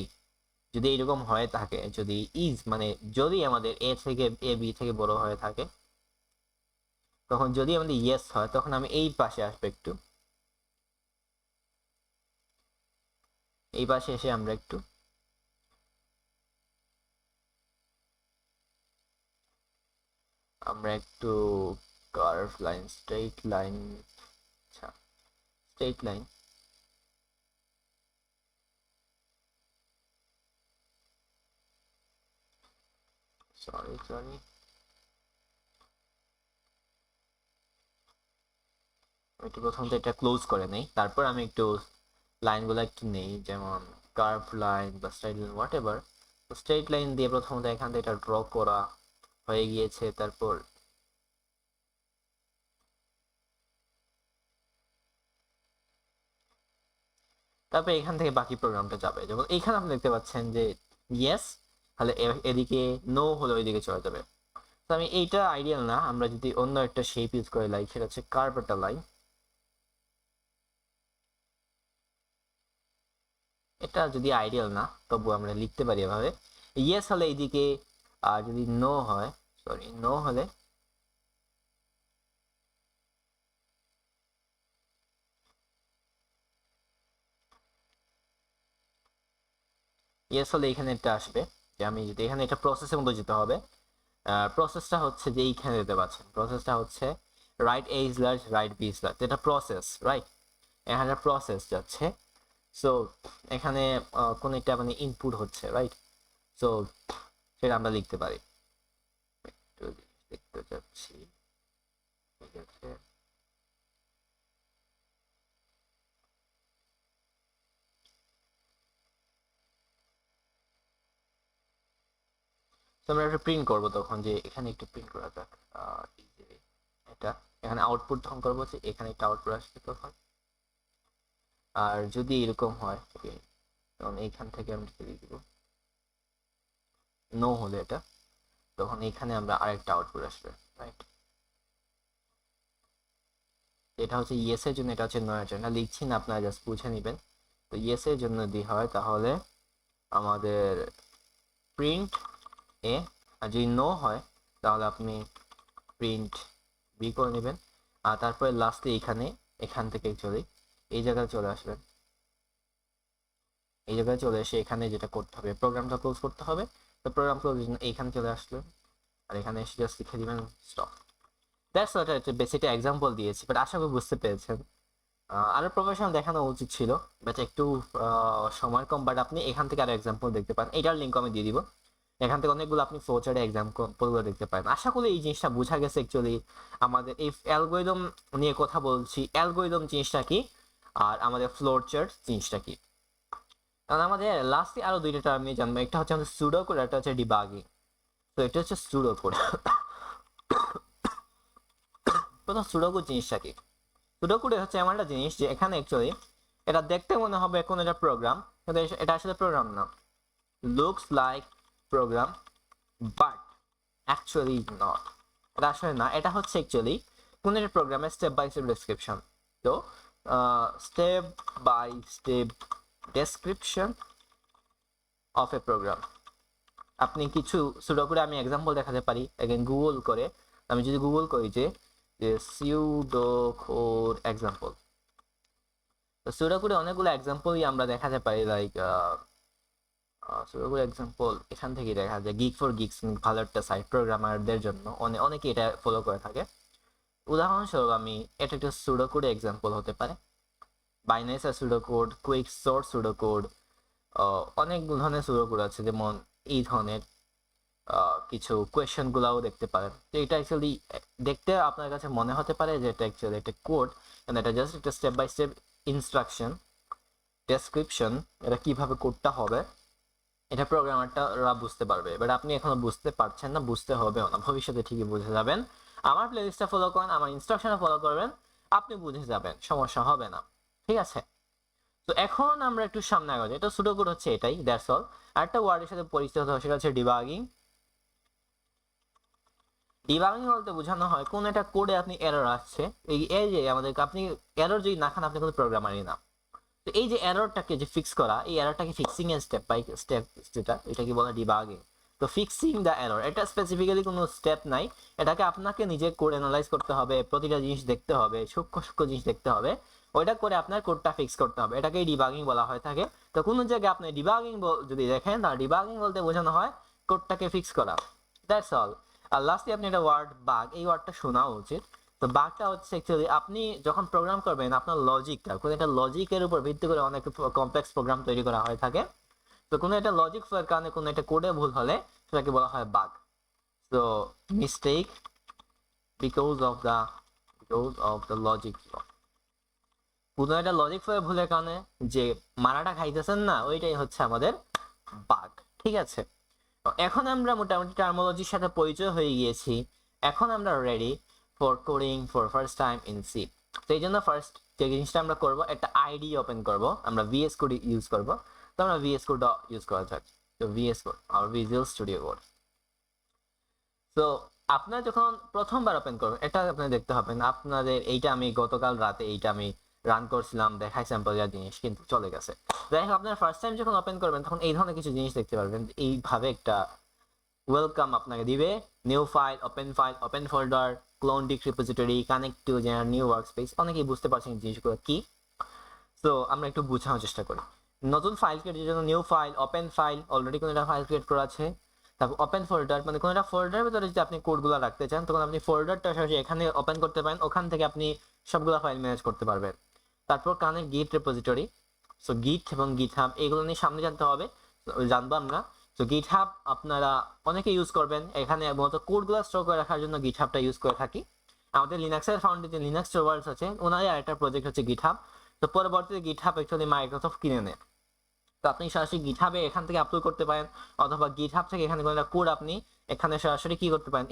যদি এরকম হয়ে থাকে, যদি ইজ মানে যদি আমাদের a থেকে b থেকে বড় হয়ে থাকে, তখন যদি আমাদের ইয়েস হয় তখন আমি এই পাশে আসবো একটু, এই পাশে এসে আমরা একটু কার্ভ লাইন, স্ট্রেট লাইন, আচ্ছা স্ট্রেট লাইন, সরি একটু প্রথমত এটা ক্লোজ করে নেই, তারপর আমি একটু লাইনগুলো একটু নেই, যেমন কার্ভ লাইন বা straight line what ever. Straight line দিয়ে প্রথমত এখান থেকে এটা ড্র করা হয়ে গিয়েছে, তারপর এখান থেকে বাকি প্রোগ্রামটা যাবে। যেমন এখানে আপনি দেখতে পাচ্ছেন যে ইয়েস, তাহলে এদিকে নো হলে ওইদিকে চলে যাবে। তো আমি এইটা আইডিয়াল না, আমরা যদি অন্য একটা শেপ ইউজ করে লাইক, সেটা হচ্ছে কার্ভ একটা লাইন। এটা যদি আইডিয়াল না, তবু আমরা লিখতে পারি এভাবে, ইয়েস হলে এইদিকে, আর যদি নো হয়, সরি নো হলে ইয়েস হলে এখানে একটা আসবে। যে আমি যদি এখানে এটা প্রসেসের মধ্যে যেতে হবে, প্রসেসটা হচ্ছে যে এইখানে দিতে পারছেন, প্রসেসটা হচ্ছে write A is large, write B is large, এটা প্রসেস, রাইট? এখানে প্রসেস যাচ্ছে। সো এখানে কোন একটা মানে ইনপুট হচ্ছে, রাইট? সো সেটা আমরা লিখতে পারি, একটু দেখতে যাচ্ছি, ঠিক আছে। তো আমরা একটা প্রিন্ট করবো তখন, যে এখানে একটু প্রিন্ট করা যাক, এই যে এটা এখানে আউটপুট তখন করবো যে এখানে একটা আউটপুট আসবে তখন। আর যদি এরকম হয় তখন এইখান থেকে আমি লিখে দিব নো হলে এটা, তখন এখানে আমরা আরেকটা আউটপুট আসবে, রাইট? এটা হচ্ছে ইয়েস এর জন্য, এটা হচ্ছে নো এর জন্য। লিখছি না, আপনারা জাস্ট বুঝে নেবেন। তো ইয়েস এর জন্য যদি হয় তাহলে আমাদের প্রিন্ট এ, আর যদি নো হয় তাহলে আপনি প্রিন্ট বি করে নেবেন। আর তারপরে লাস্টে এখান থেকে চলে এই জায়গায় চলে আসবেন, এই জায়গায় চলে এসে এখানে যেটা করতে হবে, প্রোগ্রামটা ক্লোজ করতে হবে। তো প্রোগ্রাম ক্লোজ এইখানে চলে আসলেন, আর এখানে এসে জাস্ট লিখে দিবেন স্টপ। That's what. একটা বেসিক এক্সাম্পল দিয়েছি, বাট আশা করি বুঝতে পেরেছেন। আরো প্রফেশনাল দেখানো উচিত ছিল, বাট একটু সময় কম। বাট আপনি এখান থেকে আরো এক্সাম্পল দেখতে পারেন, এটার লিঙ্ক আমি দিয়ে দিব। এখান থেকে অনেকগুলো আপনি ফ্লোচার্টে এক্সাম্পলগুলো দেখতে পারেন। আশা করি এই জিনিসটা বোঝা গেছে। অ্যাকচুয়ালি আমাদের এই অ্যালগরিদম নিয়ে কথা বলছি, অ্যালগরিদম জিনিসটা কি আর আমাদের ফ্লোচার্ট জিনিসটা কি। কারণ আমাদের লাস্টে আরো দুইটা টার্ম নিয়ে জানবো, একটা হচ্ছে আমাদের সুডো কোড, একটা হচ্ছে ডিবাগিং। তো এটা হচ্ছে সুডো কোড। প্রথম সুডো কোড জিনিসটা কি? সুডো কোড হচ্ছে এমন একটা জিনিস যে এখানে অ্যাকচুয়ালি এটা দেখতে মনে হবে কোন একটা প্রোগ্রাম, কিন্তু এটা আসলে প্রোগ্রাম না। Looks like program but actually not. এটা আসলে না, এটা হচ্ছে অ্যাকচুয়ালি কোন একটা প্রোগ্রামের স্টেপ বাই স্টেপ ডেসক্রিপশন। তো step by step description of a program. আপনি কিছু সুডো করে আমি এক্সাম্পল দেখাতে পারি, এগেন গুগল করে। আমি যদি গুগল করি যে সুডো কোড এক্সাম্পল, তো সুডো কোডে অনেকগুলো এক্সাম্পলই আমরা দেখাতে পারি। লাইক সুডো কোড এক্সাম্পল এখান থেকে দেখা যায়, গিগ ফর গিগস ভালো একটা সাইট প্রোগ্রামারদের জন্য, অনেকে এটা ফলো করে থাকে। উদাহরণস্বরূপ আমি এটা একটা সুডো কোড এক্সাম্পল হতে পারে। Binary pseudo code, quick source pseudo code, অনেক ধরনের সুডো কোড আছে, যেমন এই ধরনের কিছু কোয়েশ্চেন গুলাও দেখতে পারেন। তো এটা অ্যাকচুয়ালি দেখতে আপনার কাছে মনে হতে পারে যে এটা অ্যাকচুয়ালি একটা কোড, এন্ড এটা জাস্ট একটা step by step instruction description, এটা কিভাবে কোডটা হবে এটা প্রোগ্রামাররা বুঝতে পারবে, বাট আপনি এখনো বুঝতে পারছেন না, বুঝতে হবেও না, ভবিষ্যতে ঠিকই বুঝে যাবেন। আমার প্লেলিস্টটা ফলো করেন, আমার ইনস্ট্রাকশন ফলো করবেন, আপনি বুঝে যাবেন, সমস্যা হবে না। ঠিক আছে, তো এখন আমরা একটু সামনে আগাবো। এটা সুডোকোড হচ্ছে এটাই, দ্যাটস অল। আরেকটা ওয়ার্ডের সাথে পরিচিত হতে হবে, সেটা হচ্ছে ডিবাগিং। ডিবাগিং বলতে বোঝানো হয় কোন একটা কোডে আপনি এরর আসছে, এই যে আমাদের আপনি এরর যদি না খান আপনি কোনো প্রোগ্রামারই না। তো এই যে এররটাকে যে ফিক্স করা, এই এররটাকে ফিক্সিং এর স্টেপ বাই স্টেপ, যেটা এটাকে বলা ডিবাগিং। তো ফিক্সিং দ্য এরর, এটা স্পেসিফিক্যালি কোনো স্টেপ নাই, এটাকে আপনাকে নিজে কোড অ্যানালাইজ করতে হবে, প্রতিটা জিনিস দেখতে হবে, সূক্ষ্ম সূক্ষ্ম জিনিস দেখতে হবে, ওইটা করে আপনার কোডটা ফিক্স করতে হবে, এটাকেই ডিবাগিং বলা হয়ে থাকে। তো কোনো জায়গায় আপনি ডিবাগিং যদি দেখেন, তাহলে ডিবাগিং বলতে বোঝানো হয় কোডটাকে ফিক্স করা, দ্যাটস অল। আর লাস্টলি আপনি একটা ওয়ার্ড বাগ, এই ওয়ার্ডটা শোনা উচিত। তো বাগটা হচ্ছে অ্যাকচুয়ালি আপনি যখন প্রোগ্রাম করবেন, আপনার লজিকটা কোনো একটা লজিকের উপর ভিত্তি করে অনেক কমপ্লেক্স প্রোগ্রাম তৈরি করা হয়ে থাকে। তো কোনো একটা লজিক ফ্লোর কারণে কোনো একটা কোডে ভুল হলে সেটাকে বলা হয় বাগ। তো mistake because of the logic flow, কোনো একটা লজিক ফ্লোর ভুলের কারণে যে মারাটা খাইতেছেন না, ওইটাই হচ্ছে আমাদের বাগ। ঠিক আছে, এখন আমরা মোটামুটি টার্মোলজির সাথে পরিচয় হয়ে গিয়েছি। এখন আমরা ready for coding for first time in C. তো এই জন্য ফার্স্ট যে জিনিসটা আমরা করব, একটা আইডি ওপেন করব, আমরা ভিএস কোড ইউজ করব। তো আমরা ভিএস কোড ইউজ করা যাক, তো ভিএস কোড আর ভিজুয়াল স্টুডিও কোড। তো আপনারা যখন প্রথমবার ওপেন করবেন, এটা আপনাদের দেখতে হবে না, আপনাদের এইটা আমি গতকাল রাতে এইটা আমি রান করছিলাম, দেখাই স্যাম্পল যা জিনিস, কিন্তু চলে গেছে। যাই হোক, আপনারা ফার্স্ট টাইম যখন ওপেন করবেন তখন এই ধরনের কিছু জিনিস দেখতে পারবেন, এইভাবে একটা ওয়েলকাম আপনাকে দিবে, new file, open folder, clone ডিক repository, connect to general new workspace. অনেকেই বুঝতে পারছেন জিনিসগুলো কি। তো আমরা একটু বোঝানোর চেষ্টা করি। নতুন ফাইল ক্রিয়েটের জন্য new file, open file, already কোনো একটা ফাইল ক্রিয়েট করা আছে। তারপর ওপেন ফোল্ডার, মানে কোনো একটা ফোল্ডারের ভিতরে যদি আপনি কোডগুলো রাখতে চান, তখন আপনি ফোল্ডারটা সরাসরি এখানে ওপেন করতে পারেন, ওখান থেকে আপনি সবগুলো ফাইল ম্যানেজ করতে পারবেন। তারপর কানেক্ট গিট রিপোজিটরি, সো গিট এবং গিটহাব এগুলো নিয়ে সামনে জানতে হবে, জানবো আমরা। তো গিটহাব আপনারা অনেকে ইউজ করবেন, এখানে মূলত কোডগুলো স্টোর করে রাখার জন্য গিটহাবটা ইউজ করে থাকি। আমাদের লিনাক্সের ফাউন্ডার যে লিনাক্স ট্রোভার্স আছে, ওনারই আরেকটা প্রজেক্ট হচ্ছে গিটহাব। তো পরবর্তীতে গিটহাব অ্যাকচুয়ালি মাইক্রোসফট কিনে নেয়। তো আপনি সরাসরি গিটহাবে এখান থেকে আপলোড করতে পারেন, অথবা গিটহাব থেকে এখানে কোনো একটা কোড আপনি এখানে সরাসরি কি করতে পারেন,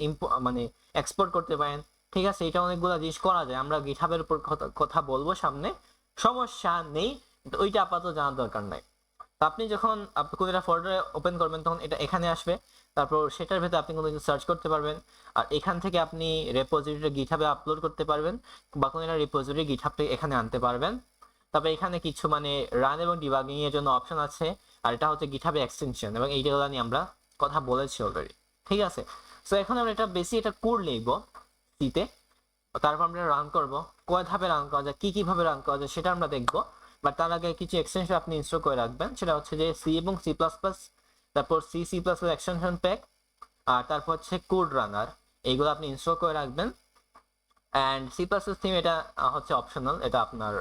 মানে এক্সপোর্ট করতে পারেন। ঠিক আছে, এটা অনেকগুলো জিনিস করা যায়, আমরা গিটহাবের উপর কথা বলবো সামনে, সমস্যা নেই, ওইটা আপাতত জানার দরকার নাই। তো আপনি যখন কোনো একটা ফোল্ডারে ওপেন করবেন, তখন এটা এখানে আসবে, তারপর সেটার ভেতরে আপনি কোনো কিছু সার্চ করতে পারবেন, আর এখান থেকে আপনি রেপোজিটরি গিটহাবে আপলোড করতে পারবেন, বা কোনো একটা রেপোজিটরি গিটহাবটা এখানে আনতে পারবেন। তবে এখানে কিছু মানে রান এবং ডিবাগিং এর জন্য অপশন আছে, আর এটা হচ্ছে গিটহাবে এক্সটেনশন, এবং এইগুলো নিয়ে আমরা কথা বলেছি অলরেডি। ঠিক আছে, সো এখন আমরা এটা বেশি এটা কোড লিখবো সিতে, তারপর আমরা রান করব, কয় ধাপে রান করা যায়, কিভাবে রান করা যায় সেটা আমরা দেখবো। বাট তার আগে কিছু এক্সটেনশন আপনি ইনস্টল করে রাখবেন, সেটা হচ্ছে যে সি এবং সি প্লাস প্লাস, তারপর C plus plus extension pack, আর তারপর হচ্ছে কোড রানার, এইগুলো আপনি ইনস্টল করে রাখবেন। And C plus plus theme এটা হচ্ছে অপশনাল, এটা আপনার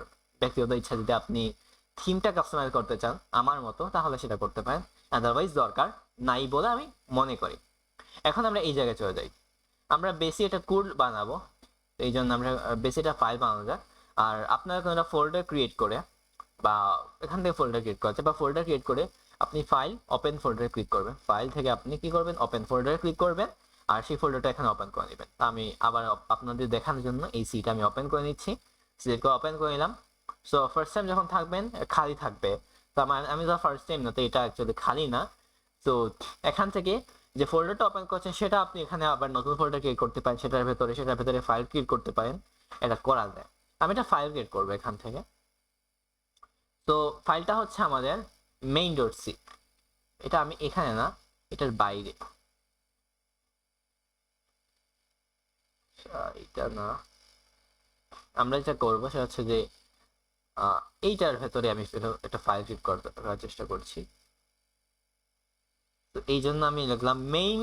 ব্যক্তিগত ইচ্ছা, যদি আপনি থিমটা কাস্টমাইজ করতে চান আমার মতো, তাহলে সেটা করতে পারেন, আদারওয়াইজ দরকার নাই বলে আমি মনে করি। এখন আমরা এই জায়গায় চলে যাই, আমরা বেশি এটা কোড বানাবো, এই জন্য আমরা বেশি একটা ফাইল বানানো যায়। আর আপনারা কোনো একটা ফোল্ডার ক্রিয়েট করে, বা এখান থেকে ফোল্ডার ক্রিয়েট করা আছে, বা ফোল্ডার ক্রিয়েট করে আপনি ফাইল ওপেন ফোল্ডারে ক্লিক করবেন, ফাইল থেকে আপনি কি করবেন, ওপেন ফোল্ডারে ক্লিক করবেন, আর সেই ফোল্ডারটা এখানে ওপেন করে নেবেন। আমি আবার আপনাদের দেখানোর জন্য এই সিটা আমি ওপেন করে নিচ্ছি, সিটকে ওপেন করে নিলাম। সো ফার্স্ট টাইম যখন থাকবেন খালি থাকবে, তো আমি তো ফার্স্ট টাইম না, তো এটা অ্যাকচুয়ালি খালি না। তো এখান থেকে যে ফোল্ডারটা ওপেন করছেন সেটা আপনি এখানে আবার নতুন ফোল্ডার ক্রিয়েট করতে পারেন, সেটার ভেতরে ফাইল ক্রিয়েট করতে পারেন, এটা করা যায়। আমি একটা ফাইল ক্রিয়েট করবো এখান থেকে। তো ফাইলটা হচ্ছে আমাদের main.c, এটা আমি এখানে না, এটার বাইরে, এটা না, আমরা যেটা করবো সেটা হচ্ছে যে এইটার ভেতরে আমি একটা ফাইল ক্রিয়েট করার চেষ্টা করছি। তো এই জন্য আমি লিখলাম মেইন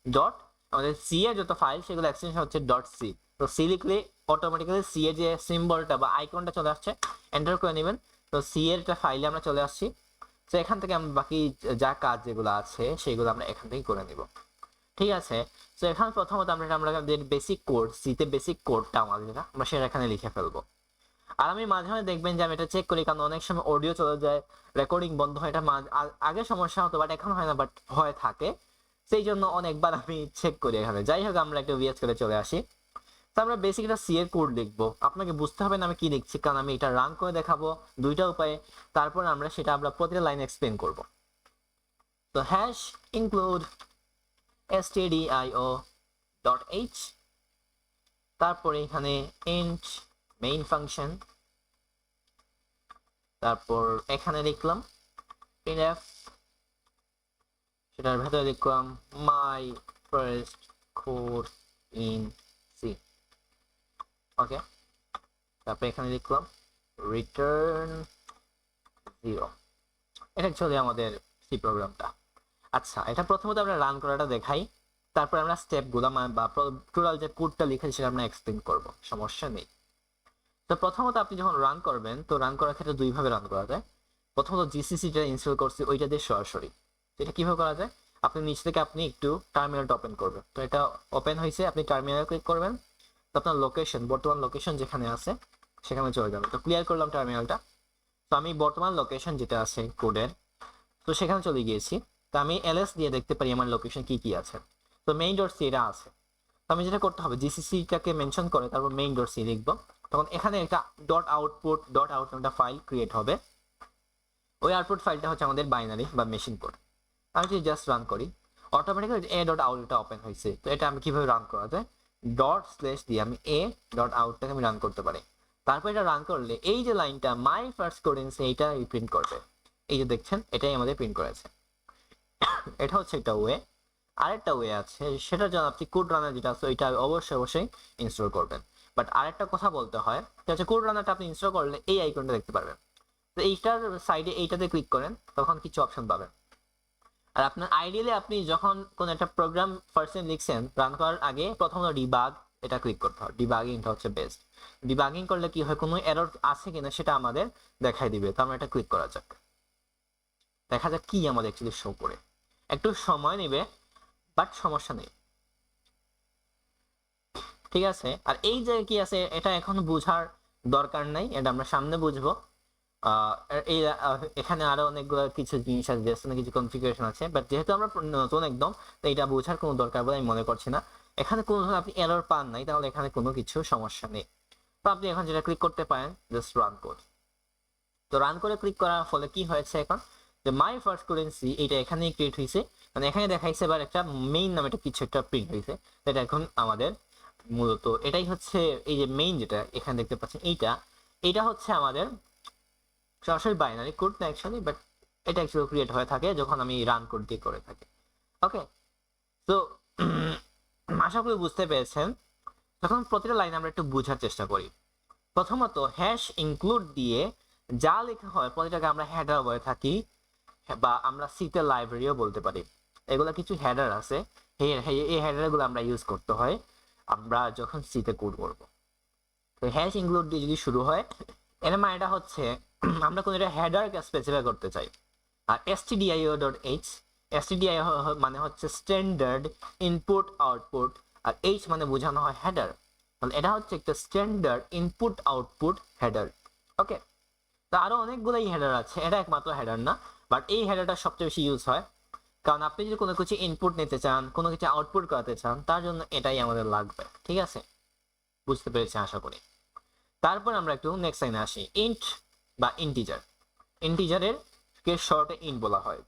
ডট, আমাদের সি এর যত ফাইল সেগুলো এক্সটেনশন হচ্ছে ডট সি। তো সি লিখলে অটোমেটিক্যালি সি এর যে সিম্বলটা বা আইকনটা চলে আসছে, এন্টার করে নেবেন। তো সি এর একটা ফাইলে আমরা চলে আসছি। তো এখান থেকে আমরা বাকি যা কাজ যেগুলো আছে সেগুলো আমরা এখান থেকে করে নিব। ঠিক আছে। তো এখানে প্রথমত আমাদের বেসিক কোড, সিতে বেসিক কোডটা আমাদের যেটা আমরা সেটা এখানে লিখে ফেলবো। আর আমি মাঝে মাঝে দেখবেন যে আমি এটা চেক করি, কারণ অনেক সময় অডিও চলে যায়, রেকর্ডিং বন্ধ হয়, এটা আগে সমস্যা হতো বাট এখন হয় না, বাট হয়ে থাকে, সেই জন্য অনেকবার আমি চেক করি এখানে। যাই হোক, আমরা একটা ভিএস করে চলে আসি। তো আমরা বেসিক একটা সি এর কোড লিখবো, আপনাকে বুঝতে হবে না আমি কি লিখছি, কারণ আমি এটা রান করে দেখাবো দুইটা উপায়ে, তারপর আমরা প্রতিটা লাইন এক্সপ্লেন করব। তো হ্যাশ ইনক্লুড stdio.h, তারপরে এখানে int মেইন ফাংশন, তারপর এখানে লিখলাম printf, সেটার ভেতরে লিখলাম my first code in C, ওকে। তারপর এখানে লিখলাম return 0। এটা চলে আমাদের সি প্রোগ্রামটা। আচ্ছা, এটা প্রথমত আমরা রান করাটা দেখাই, তারপর আমরা স্টেপগুলো বা টোটাল যে কোডটা লিখেছি সেটা আমরা এক্সপ্লেন করব, সমস্যা নেই। তো প্রথমত আপনি যখন রান করবেন, তো রান করার ক্ষেত্রে দুইভাবে রান করা যায়। প্রথমত জিসিসিটা ইনস্টল করছি ওইটা দিয়ে সরাসরি। এটা কিভাবে করা যায়, আপনি নিচ থেকে আপনি একটু টার্মিনালটা ওপেন করবেন। তো এটা ওপেন হয়েছে, আপনি টার্মিনাল ক্লিক করবেন, তো আপনার লোকেশন, বর্তমান লোকেশন যেখানে আছে সেখানে চলে যাবে। তো ক্লিয়ার করলাম টার্মিনালটা। তো আমি বর্তমান লোকেশন যেটা আছে কোডের, তো সেখানে চলে গিয়েছি। তো আমি এলএস দিয়ে দেখতে পারি আমার লোকেশন কি কি আছে। তো মেইন ডট সি এটা আছে। তো আমি যেটা করতে হবে, জিসিসিটাকে মেনশন করে তারপর মেইন ডট সি লিখবো। তখন এখানে একটা ডট আউট একটা ফাইল ক্রিয়েট হবে। ওই আউটপুট ফাইলটা হচ্ছে আমাদের বাইনারি বা মেশিন কোড। আমি যদি জাস্ট রান করি, অটোমেটিক্যালি এ ডট আউটটা ওপেন হয়েছে। তো এটা আমি কিভাবে রান করা যায়, ডট স্ল্যাশ দিয়ে আমি এ ডট আউটটাকে আমি রান করতে পারি। তারপর এটা রান করলে এই যে লাইনটা my first code in C, এইটা প্রিন্ট করবে। এই যে দেখছেন, এটাই আমাদের প্রিন্ট করেছে। এটা হচ্ছে একটা ওয়ে। আরেকটা ওয়ে আছে, সেটার জন্য আপনি কোড রানার যেটা আছে ওইটা অবশ্যই ইনস্টল করবেন। বাট আরেকটা কথা বলতে হয়, সেটা হচ্ছে কোড রানারটা আপনি ইনস্টল করলে এই আইকনটা দেখতে পারবেন। তো এইটার সাইডে এইটাতে ক্লিক করেন, তখন কিছু অপশন পাবেন। আর আপনার আইডিয়ালি আপনি যখন কোন একটা প্রোগ্রাম ফার্স্ট টাইম লিখছেন, রান করার আগে প্রথমত ডিবাগ এটা ক্লিক করতে হয়। ডিবাগিংটা হচ্ছে বেস্ট। ডিবাগিং করলে কি হয়, কোনো এরর আছে কিনা সেটা আমাদের দেখাই দিবে। তো আমরা এটা ক্লিক করা যাক, দেখা যাক কি আমাদের অ্যাকচুয়ালি শো করে। একটু সময় নেবে, বাট সমস্যা নেই, ঠিক আছে। আর এই যে কি আছে এটা এখন বোঝার দরকার নাই, এটা আমরা সামনে বুঝবো। এই এখানে আরো অনেকগুলো কিছু জিনিস আছে, কিছু কনফিগারেশন আছে, বাট যেহেতু আমরা নতুন একদম, তো এটা বোঝার কোনো দরকার বলে আমি মনে করছি না। এখানে কোনো ধরনের আপনি এরর পান নাই, তাহলে এখানে কোনো কিছু সমস্যা নেই। তো আপনি এখন যেটা ক্লিক করতে পারেন, জাস্ট রান কোড। তো রান করে ক্লিক করার ফলে কি হয়েছে, এখন যে my first code in C এটা এখানেই ক্রিয়েট হয়েছে, মানে এখানে দেখাইছে এবার একটা মেইন নামে একটা কিছু একটা প্রিন্ট হয়েছে। এটা এখন আমাদের মূলত এটাই হচ্ছে এই যে মেইন যেটা এখানে দেখতে পাচ্ছেন, এইটা হচ্ছে আমাদের সরাসরি বাইনারি কোড না অ্যাকচুয়ালি, বাট এটা অ্যাকচুয়ালি ক্রিয়েট হয়ে থাকে যখন আমি রান কোড দিয়ে করে থাকি। ওকে, তো আশা করি বুঝতে পেরেছেন। তখন প্রতিটা লাইন আমরা একটু বোঝার চেষ্টা করি। প্রথমত হ্যাশ ইনক্লুড দিয়ে যা লেখা হয় প্রতিটাকে আমরা হেডার বলে থাকি, বা আমরা সিতে লাইব্রেরিও বলতে পারি। এগুলো কিছু হেডার আছে, এই হেডারগুলো আমরা ইউজ করতে হয় আমরা যখন সিতে কোড করব। তো হ্যাশ ইনক্লুড দিয়ে যদি শুরু হয়, এর মানে এটা হচ্ছে আমরা কোনো একটা হেডারকে স্পেসিফাই করতে চাই। আর stdio.h, stdio মানে হচ্ছে স্ট্যান্ডার্ড ইনপুট আউটপুট, আর h মানে বোঝানো হয় হেডার। তাহলে এটা হচ্ছে একটা স্ট্যান্ডার্ড ইনপুট আউটপুট হেডার। ওকে, তো আরো অনেকগুলোই হেডার আছে, এটা একমাত্র হেডার না, বাট এই হেডারটা সবচেয়ে বেশি ইউজ হয়। কারণ আপনি যদি কোনো কিছু ইনপুট নিতে চান, কোনো কিছু আউটপুট করাতে চান, তার জন্য এটাই আমাদের লাগবে। ঠিক আছে, বুঝতে পেরেছি আশা করি। তারপর আমরা একটু নেক্সট লাইনে আসি, ইন্ট বা ইন্টিজার। ইন্টিজারের কে শর্টে ইন্ট বলা হয়।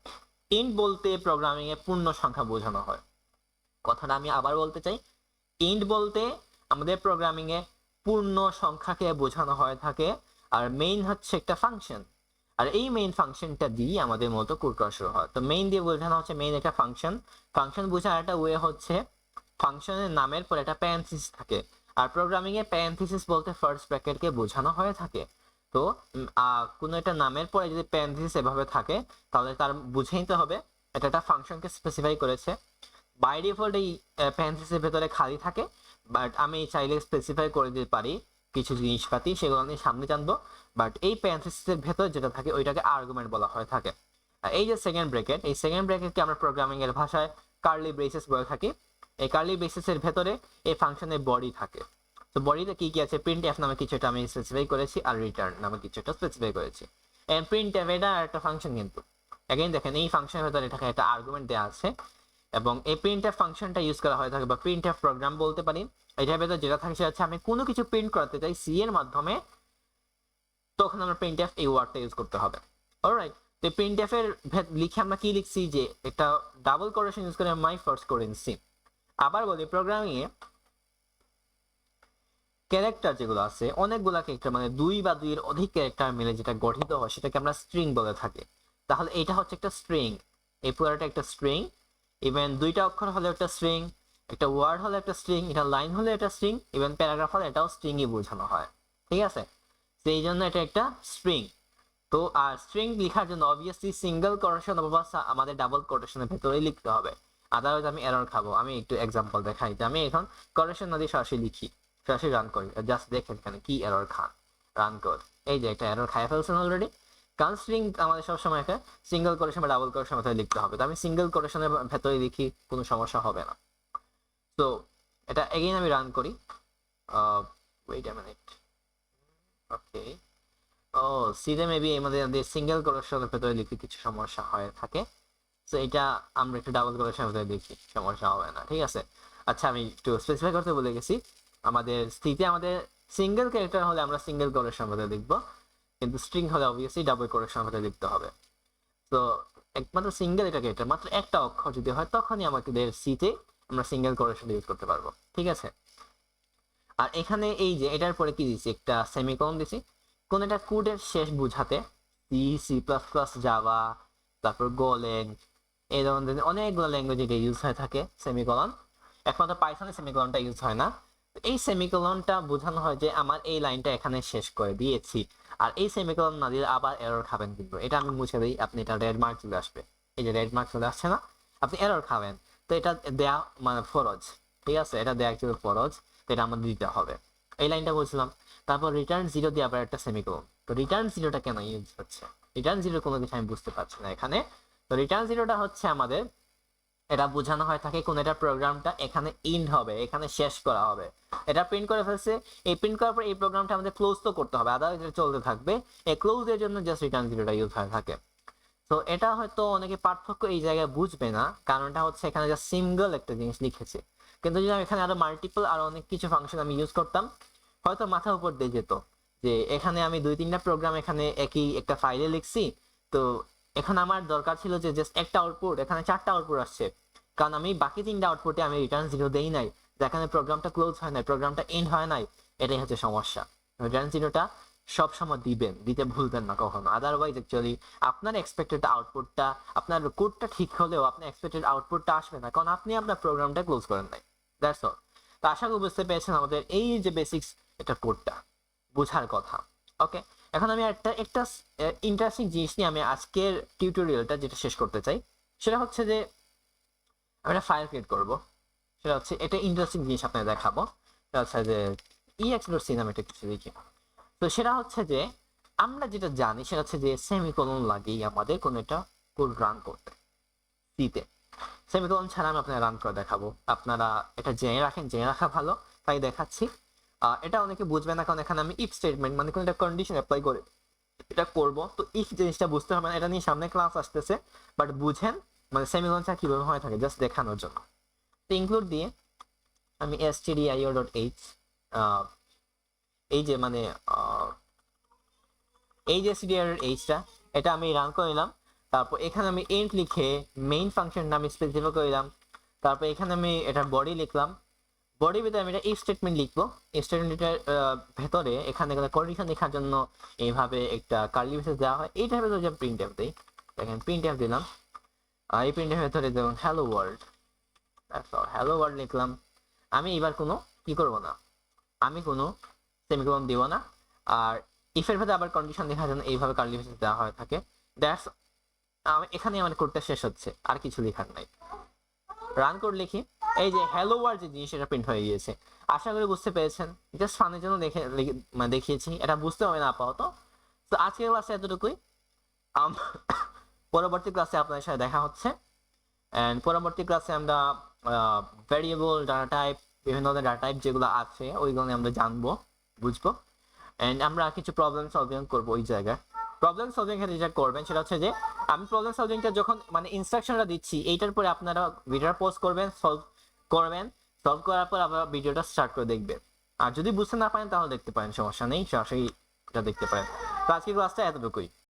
ইন্ট বলতে প্রোগ্রামিং এ পূর্ণ সংখ্যা বোঝানো হয়। কথাটা আমি আবার বলতে চাই, ইন্ট বলতে আমাদের প্রোগ্রামিং এ পূর্ণ সংখ্যাকে বোঝানো হয়ে থাকে। আর মেইন হচ্ছে একটা ফাংশন, আর এই মেইন ফাংশনটা দিয়ে আমাদের মতো কোড করা শুরু হয়। তো মেইন দিয়ে বোঝানো হচ্ছে মেইন একটা ফাংশন। ফাংশন বোঝার একটা ওয়ে হচ্ছে ফাংশনের নামের পর একটা প্যারেনথিসিস থাকে, আর প্রোগ্রামিং এ প্যারেনথিসিস বলতে ফার্স্ট ব্র্যাকেটকে বোঝানো হয়ে থাকে। তো কোনো একটা নামের পরে যদি প্যারেনথিসিস এভাবে থাকে, তাহলে তার বুঝে নিতে হবে এটা একটা ফাংশনকে স্পেসিফাই করেছে। বাই ডিফল্ট এই প্যারেনথিসিসের ভেতরে খালি থাকে, বাট আমি চাইলে স্পেসিফাই করে দিতে পারি কিছু জিনিসপাতি, সেগুলো আমি সামনে জানবো। বাট এই প্যারেনথিসিসের ভেতরে যেটা থাকে ওইটাকে আর্গুমেন্ট বলা হয়ে থাকে। এই যে সেকেন্ড ব্র্যাকেট, এই সেকেন্ড ব্র্যাকেটকে আমরা প্রোগ্রামিং এর ভাষায় কার্লি ব্রেসেস বলে থাকি। এই কার্লি ব্রেসেসের ভেতরে এই ফাংশনের বডি থাকে। তো বডিতে কি কি আছে, প্রিন্ট এফ নামে কিছু একটা আমি স্পেসিফাই করেছি, আর রিটার্ন নামে কিছু একটা স্পেসিফাই করেছি। এন্ড প্রিন্ট এফ এটা একটা ফাংশন, কিন্তু এগেইন দেখেন এই ফাংশনের ভেতরে এটাকে একটা আর্গুমেন্ট দেওয়া আছে, এবং এই প্রিন্ট এফ ফাংশনটা ইউজ করা হয়ে থাকে, বা প্রিন্ট এফ প্রোগ্রাম বলতে পারি। এটার ভেতরে যেটা থাকে সেটা হচ্ছে আমি কোনো কিছু প্রিন্ট করতে চাই সি এর মাধ্যমে, তখন আমরা প্রিন্ট এফ এই ওয়ার্ডটা ইউজ করতে হবে। অলরাইট, তো প্রিন্ট এফ এর লিখে আমরা কি লিখছি, যে একটা ডাবল কোটেশন ইউজ করে মাই ফার্স্ট করেছি। আবার বলি, প্রোগ্রামিং এ ক্যারেক্টার যেগুলো আছে অনেকগুলা ক্যারেক্টার, মানে 2 বা 2 এর অধিক ক্যারেক্টার মিলে যেটা গঠিত হয় সেটাকে আমরা স্ট্রিং বলে থাকি। তাহলে এটা হচ্ছে একটা স্ট্রিং, এই পুরোটা একটা স্ট্রিং। ইভেন 2টা অক্ষর হলে একটা স্ট্রিং, একটা ওয়ার্ড হলে একটা স্ট্রিং, এটা লাইন হলে একটা স্ট্রিং, ইভেন প্যারাগ্রাফ হলে এটাও স্ট্রিংই বোঝানো হয়। ঠিক আছে, তো এই জন্য এটা একটা স্ট্রিং। তো আর স্ট্রিং লেখার জন্য অবভিয়াসলি সিঙ্গেল কোটেশন অথবা আমাদের ডাবল কোটেশনের ভেতরেই লিখতে হবে, আদারওয়াইজ আমি এরর খাবো। আমি একটু এক্সাম্পল দেখাই, যে আমি এখন কোটেশন না দিয়ে সরাসরি লিখি, সরাসরি রান করি, জাস্ট দেখেন এখানে কি এরর খান, রান কোড। এই যে একটা এরর খাই ফেলছেন অলরেডি, কারণ স্ট্রিং আমাদের সবসময় একটা সিঙ্গেল কোটেশন বা ডাবল কোটেশনের ভেতরে লিখতে হবে। তো আমি সিঙ্গেল কোটেশনের ভেতরে লিখি, কোনো সমস্যা হবে না। তো এটা এগেইন আমি রান করি, ওয়েট আ মিনিট, ওকে। ও সিতে মেবি আমাদের সিঙ্গেল কোটেশনের ভেতরে লিখতে কিছু সমস্যা হয়ে থাকে, তো এটা আমরা একটু ডাবল কোটেশনের ভেতরে লিখি, সমস্যা হবে না। ঠিক আছে, আচ্ছা আমি একটু স্পেসিফাই করতে বলে গেছি, আমাদের স্থিতি আমাদের সিঙ্গেল ক্যারেক্টার হলে আমরা সিঙ্গেল কোটেশনের ভেতরে লিখবো, কিন্তু স্ট্রিং হলে অবভিয়াসলি ডাবল কোটেশনের ভেতরে লিখতে হবে। তো একমাত্র সিঙ্গেল এটা ক্যারেক্টার মাত্র একটা অক্ষর যদি হয় তখনই আমাদের সিতে আমরা সিঙ্গেল কোটেশন ইউজ করতে পারবো। ঠিক আছে, আর এখানে এই যে এটার পরে কি দিছি, একটা সেমিকোলন দিছি, কোন একটা কোডের শেষ বুঝাতে, C, C plus plus, Java, তারপর গোলেন, এই ধরনের অনেকগুলো ল্যাঙ্গুয়েজ এটা ইউজ হয়ে থাকে সেমিকোলন। একমাত্র পাইথনে সেমিকোলনটা ইউজ হয় না। এই সেমিকোলনটা বোঝানো হয় যে আমার এই লাইনটা এখানে শেষ করে দিয়েছি, আর এই সেমিকোলন না দিলে আবার এরর খাবেন, কিন্তু এটা আমি মুছে দিই, আপনি এটা রেড মার্ক চলে আসবে, এই যে রেড মার্ক চলে আসছে না, আপনি এরর খাবেন। তো এটা দেয়া মানে ফরজ, ঠিক আছে, এটা দেয়া অ্যাকচুয়ালি ফরজ, তো এটা আমাদের দিতে হবে। এই লাইনটা বলছিলাম, তারপর রিটার্ন জিরো দিয়ে আবার একটা সেমিকোলন। তো রিটার্ন জিরোটা কেন ইউজ হচ্ছে, রিটার্ন জিরো কোনো কিছু আমি বুঝতে পারছি না এখানে। তো রিটার্ন জিরোটা হচ্ছে আমাদের, এটা বোঝানো হয় থাকে কোন একটা প্রোগ্রামটা এখানে এন্ড হবে, এখানে শেষ করা হবে, এটা প্রিন্ট করে ফেলছে, এই প্রিন্ট করার পর এই প্রোগ্রামটা আমাদের ক্লোজ তো করতে হবে, আদারওয়াইজ এটা চলতে থাকবে। এই ক্লোজ এর জন্য জাস্ট রিটার্ন জিরোটা ইউজ হয়ে থাকে। তো এটা হয়তো অনেকে পার্থক্য এই জায়গায় বুঝবে না, কারণটা হচ্ছে এখানে জাস্ট সিঙ্গেল একটা জিনিস লিখেছে, কিন্তু যদি আমি এখানে আরো মাল্টিপল আর অনেক কিছু ফাংশন আমি ইউজ করতাম, হয়তো মাথার উপর দিয়ে যেত, যে এখানে আমি 2-3টা প্রোগ্রাম এখানে একই একটা ফাইলে লিখছি, তো এখন আমার দরকার ছিল যে জাস্ট একটা আউটপুট, এখানে 4টা আউটপুট আসছে, কারণ আমি বাকি 3টা আউটপুটে আমি রিটার্ন জিরো দেই নাই, যেখানে প্রোগ্রামটা ক্লোজ হয় নাই, প্রোগ্রামটা এন্ড হয় নাই, এটাই হচ্ছে সমস্যা। রিটার্ন জিরোটা সব সময় দিবেন, দিতে ভুলবেন না কখনো, আদারওয়াইজ অ্যাকচুয়ালি আপনার এক্সপেক্টেড আউটপুটটা, আপনার কোডটা ঠিক হলেও আপনার এক্সপেক্টেড আউটপুটটা আসবে না, কারণ আপনি আপনার প্রোগ্রামটা ক্লোজ করেন নাই। That's all. তো আশা করি বুঝতে পেরেছেন আমাদের এই যে বেসিক্স, এটা কোডটা বোঝার কথা। ওকে, এখন আমি একটা একটা ইন্টারেস্টিং জিনিস নিয়ে আমি আজকের টিউটোরিয়ালটা যেটা শেষ করতে চাই, সেটা হচ্ছে যে আমি একটা ফাইল ক্রিয়েট করব, সেটা হচ্ছে এটা ইন্টারেস্টিং জিনিস আপনাকে দেখাবো, সেটা হচ্ছে যে ex.c নামে একটা কিছু লিখি। তো সেটা হচ্ছে যে আমরা যেটা জানি সেটা হচ্ছে যে সেমিকোলন লাগেই আমাদের কোনো একটা কোড রান করতে, সিতে সেমিকোলন ছাড়া আমি আপনাকে রান করে দেখাবো, আপনারা এটা জেনে রাখেন, জেনে রাখা ভালো, তাই দেখাচ্ছি। এটা অনেকে বুঝবে না, কারণ এখানে আমি ইফ স্টেটমেন্ট মানে কোনো একটা কন্ডিশন অ্যাপ্লাই করে এটা করব। তো ইফ জিনিসটা বুঝতে হবে না, এটা নিয়ে সামনে ক্লাস আসতেছে, বাট বুঝেন মানে সেমিকোলন ছাড়া কিভাবে হয়ে থাকে জাস্ট দেখানোর জন্য। তো ইনক্লুড দিয়ে আমি stdio.h এই যে মানে এই যে stdio.h এটা আমি রান করে নিলাম, তারপর এখানে আমি এন্ড লিখে মেইন ফাংশনটা আমি স্পেসিফাই করলাম, তারপর এখানে আমি এটা বডি লিখলাম, বডির ভিতরে আমি একটা ইফ স্টেটমেন্ট লিখবো, এই স্টেটমেন্টের ভেতরে এখানে কন্ডিশন লেখার জন্য এইভাবে একটা কার্লি ব্রেসেস দেওয়া হয়, এইটার ভেতরে যে প্রিন্ট এফ দেই, দেখেন প্রিন্ট এফ দিলাম, এই প্রিন্ট এর ভেতরে যেমন হ্যালো ওয়ার্ল্ড, হ্যালো ওয়ার্ল্ড লিখলাম। আমি এবার কোনো কি করব না, আমি কোনো সেমিকোলন দিব না, আর ইফের ভেতরে আবার কন্ডিশন লেখার জন্য এইভাবে কার্লি ব্রেসেস দেওয়া হয়ে থাকে। দ্যাটস এখানে আমার কোডটা শেষ হচ্ছে, আর কিছু লেখার নাই। রান কোড লিখি, এই যে হ্যালো ওয়ার্ল্ড যে জিনিস এটা প্রিন্ট হয়ে গিয়েছে। আশা করি বুঝতে পেরেছেন, জাস্ট ফানের জন্য দেখিয়েছি, এটা বুঝতে হবে না আপাতত। তো আজকের ক্লাসে এতটুকুই, পরবর্তী ক্লাসে আপনাদের সাথে দেখা হচ্ছে। এন্ড পরবর্তী ক্লাসে আমরা ভেরিয়েবল ডাটা টাইপ, বিভিন্ন ধরনের ডাটা টাইপ যেগুলো আছে ওইগুলো আমরা জানবো, বুঝবো। এন্ড আমরা কিছু প্রবলেম সলভিং করবো ওই জায়গায়। প্রবলেম সলভিং এর যেটা করবেন সেটা হচ্ছে যে আমি প্রবলেম সলভিংটা যখন মানে ইনস্ট্রাকশনটা দিচ্ছি এইটার পরে আপনারা ভিডিওটা পজ করবেন, সলভ করবেন, সলভ করার পর আবার ভিডিওটা স্টার্ট করে দেখবেন। আর যদি বুঝতে না পারেন তাহলে দেখতে পারেন, সমস্যা নেই, সরাসরি এটা দেখতে পারেন। তো আজকের ক্লাসটা এতটুকুই।